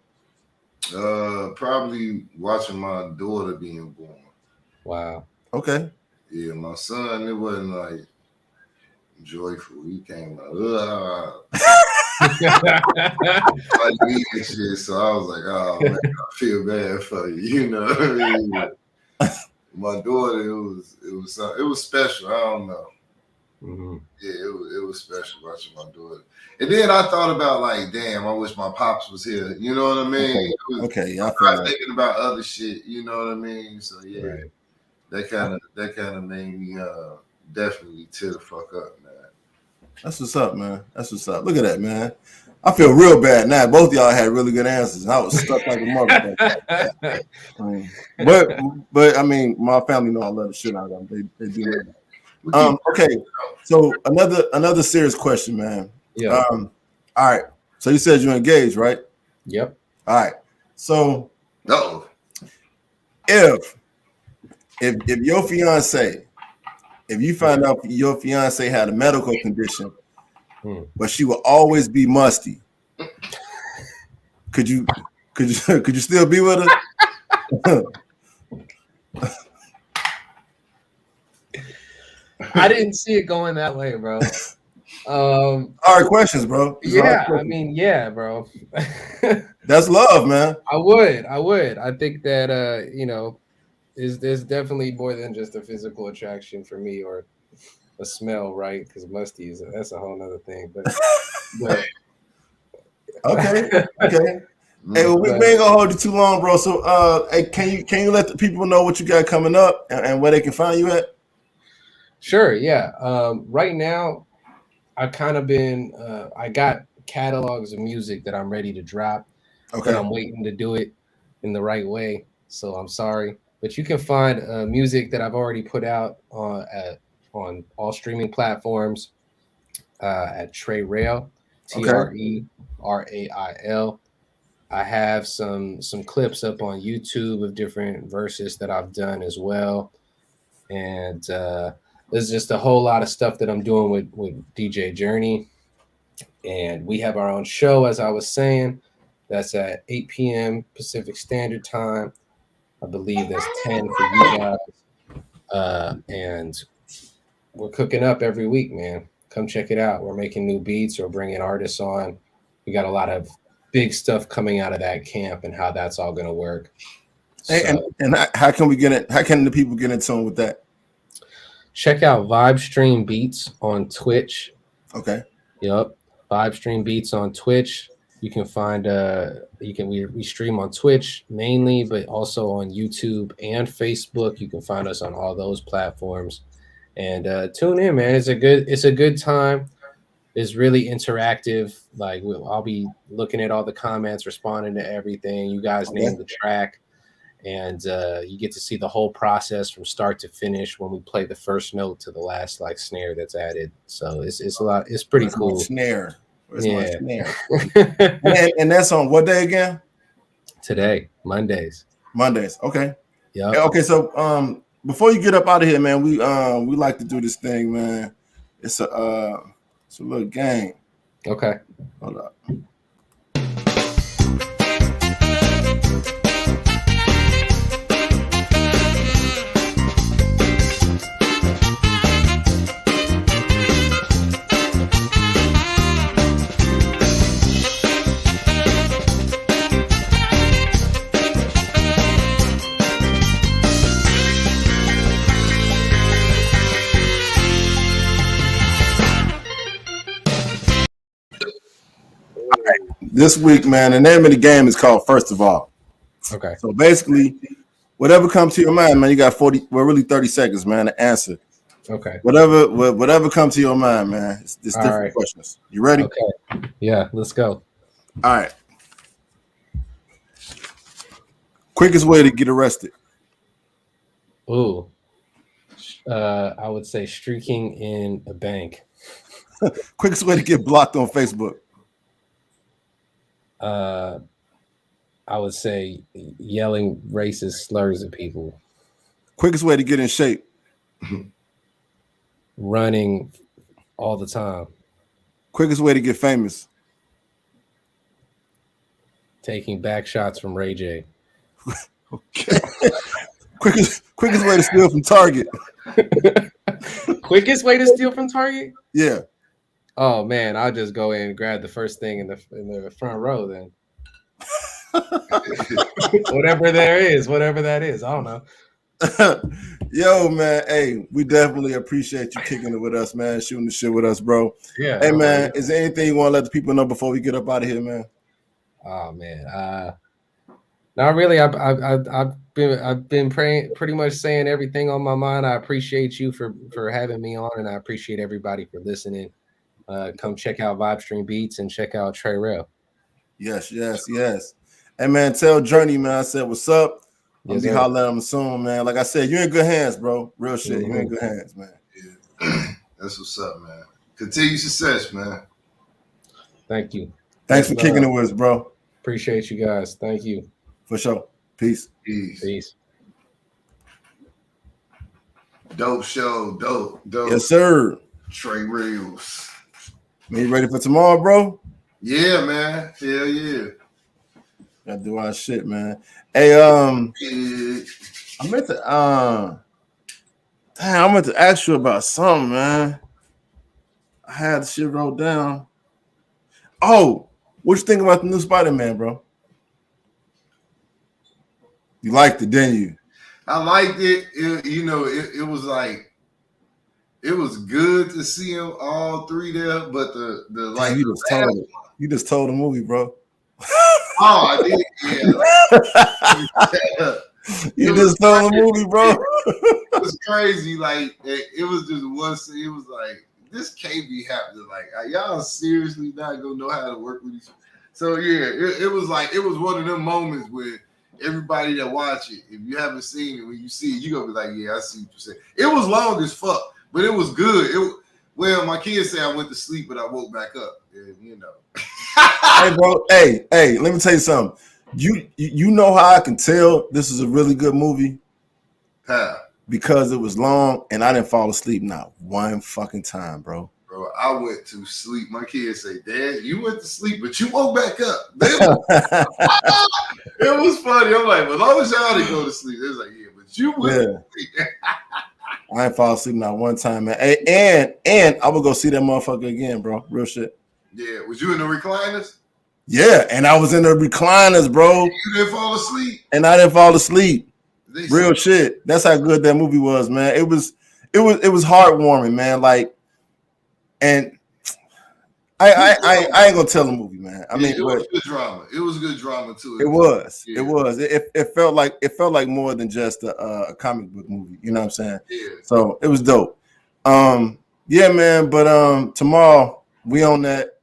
Probably watching my daughter being born. Wow. Okay. Yeah, my son, it wasn't like joyful. He came like me and shit. So I was like, oh man, I feel bad for you. You know what I mean? My daughter, it was special. I don't know. Mm-hmm. Yeah, it was special watching my daughter. And then I thought about like, damn, I wish my pops was here. You know what I mean? Okay, I was thinking about other shit. You know what I mean? So yeah, right. that kind of made me definitely tear the fuck up, man. That's what's up, man. That's what's up. Look at that, man. I feel real bad now. Both of y'all had really good answers. I was stuck like a motherfucker. But I mean, my family know I love the shit out of them. They do. Okay, so another serious question, man. Yeah. All right. So you said you're engaged, right? Yep. All right. So no. If your fiance, if you find out your fiance had a medical condition, but she will always be musty, could you still be with her? I didn't see it going that way, bro. Hard questions, bro. Yeah, I mean, yeah, bro. That's love, man. I would. I think that you know, there's definitely more than just a physical attraction for me or a smell, right? Because musty that's a whole nother thing. But okay. Hey, well, we ain't gonna hold you too long, bro. So, hey, can you let the people know what you got coming up and where they can find you at? Sure. Yeah. Right now, I've kind of been. I got catalogs of music that I'm ready to drop. Okay. But I'm waiting to do it in the right way. So I'm sorry, but you can find music that I've already put out on all streaming platforms at Tre Rail, TRERAIL. I have some clips up on YouTube of different verses that I've done as well, and there's just a whole lot of stuff that I'm doing with DJ Journey, and we have our own show, as I was saying. That's at 8 p.m. Pacific Standard Time. I believe that's 10 for you guys. And we're cooking up every week, man. Come check it out. We're making new beats or bringing artists on. We got a lot of big stuff coming out of that camp and how that's all going to work. And how can we get it? How can the people get in tune with that? Check out Vibe Stream Beats on Twitch. Okay. Yep. Vibe Stream Beats on Twitch. You can find we stream on Twitch mainly, but also on YouTube and Facebook. You can find us on all those platforms. And tune in, man. It's a good time. It's really interactive. Like I'll be looking at all the comments, responding to everything. You guys name the track, and you get to see the whole process from start to finish when we play the first note to the last like snare that's added. So it's a lot. It's pretty cool. Snare. Yeah. And that's on what day again? Today, Mondays. Okay. Yeah. Okay. So before you get up out of here, man, we like to do this thing, man. It's a little game. Okay. Hold up. This week, man, the name of the game is called First of All. Okay. So basically, whatever comes to your mind, man, you got 30 seconds, man, to answer. Okay. Whatever comes to your mind, man. It's different questions. You ready? Okay. Yeah, let's go. All right. Quickest way to get arrested. Ooh. I would say streaking in a bank. Quickest way to get blocked on Facebook. I would say yelling racist slurs at people. Quickest way to get in shape. Running all the time. Quickest way to get famous. Taking back shots from Ray J. Okay. quickest way to steal from Target. Quickest way to steal from Target? Yeah. Oh man, I'll just go in and grab the first thing in the front row then. whatever that is. I don't know. Yo, man. Hey, we definitely appreciate you kicking it with us, man. Shooting the shit with us, bro. Yeah. Hey, man, is there anything you want to let the people know before we get up out of here, man? Oh man. Not really. I've been pretty much saying everything on my mind. I appreciate you for having me on, and I appreciate everybody for listening. Come check out Vibestream Beats and check out Tre Rail. Yes. Hey, man, tell Journey, man, I said, what's up? I'm going to be hollering at him soon, man. Like I said, you're in good hands, bro. Real shit. Mm-hmm. You're in good hands, man. Yeah. That's what's up, man. Continue success, man. Thank you. Thanks for kicking it with us, bro. Appreciate you guys. Thank you. For sure. Peace. Dope show. Dope. Yes, sir. Tre Rail. You ready for tomorrow, bro? Yeah, man. Hell yeah. Gotta do our shit, man. Hey, I meant to ask you about something, man. I had the shit wrote down. Oh, what you think about the new Spider-Man, bro? You liked it, didn't you? I liked it. It was like, it was good to see them all three there, but the like you just told the movie, bro. Oh, I did. Yeah. You just told the movie, bro. It was crazy. Like it was just one scene. It was like, this can't be happening. Like y'all seriously not gonna know how to work with each other. So yeah, it was like, it was one of them moments where everybody that watch it, if you haven't seen it, when you see it, you gonna be like, yeah, I see what you're saying. It was long as fuck, but it was good. Well, my kids say I went to sleep, but I woke back up. And, Hey, bro. Hey, let me tell you something. You know how I can tell this is a really good movie? How? Because it was long and I didn't fall asleep not one fucking time, bro. Bro, I went to sleep. My kids say, Dad, you went to sleep, but you woke back up. It was funny. I'm like, well, as long as y'all didn't go to sleep. It was like, yeah, but you went to sleep. I ain't fall asleep not one time, man. And I would go see that motherfucker again, bro. Real shit. Yeah. Was you in the recliners? Yeah, and I was in the recliners, bro. You didn't fall asleep? And I didn't fall asleep. Real shit. That's how good that movie was, man. It was heartwarming, man. Like, and I ain't gonna tell the movie, man. I mean, it was good drama. It was good drama too. It was. It felt like more than just a comic book movie. You know what I'm saying? Yeah. So it was dope. Yeah, man. But tomorrow we on that.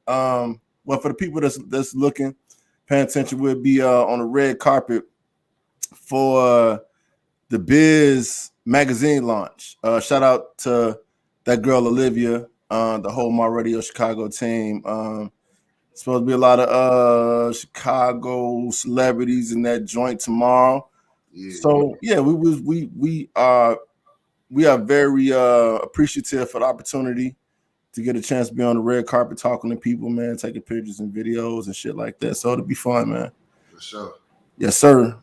Well, for the people that's looking, paying attention, we'll be on the red carpet for the Biz magazine launch. Shout out to that girl Olivia, the whole My Radio Chicago team. Supposed to be a lot of Chicago celebrities in that joint tomorrow. Yeah. So yeah, we are very appreciative for the opportunity to get a chance to be on the red carpet talking to people, man, taking pictures and videos and shit like that. So it'll be fun, man. For sure. Yes, sir.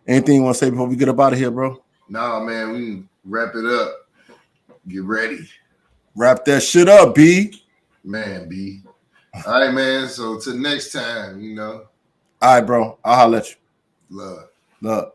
Anything you want to say before we get up out of here, bro? Nah, man, we can wrap it up. Get ready. Wrap that shit up, B. Man, B. All right, man. So till next time, All right, bro. I'll holler at you. Love. Love.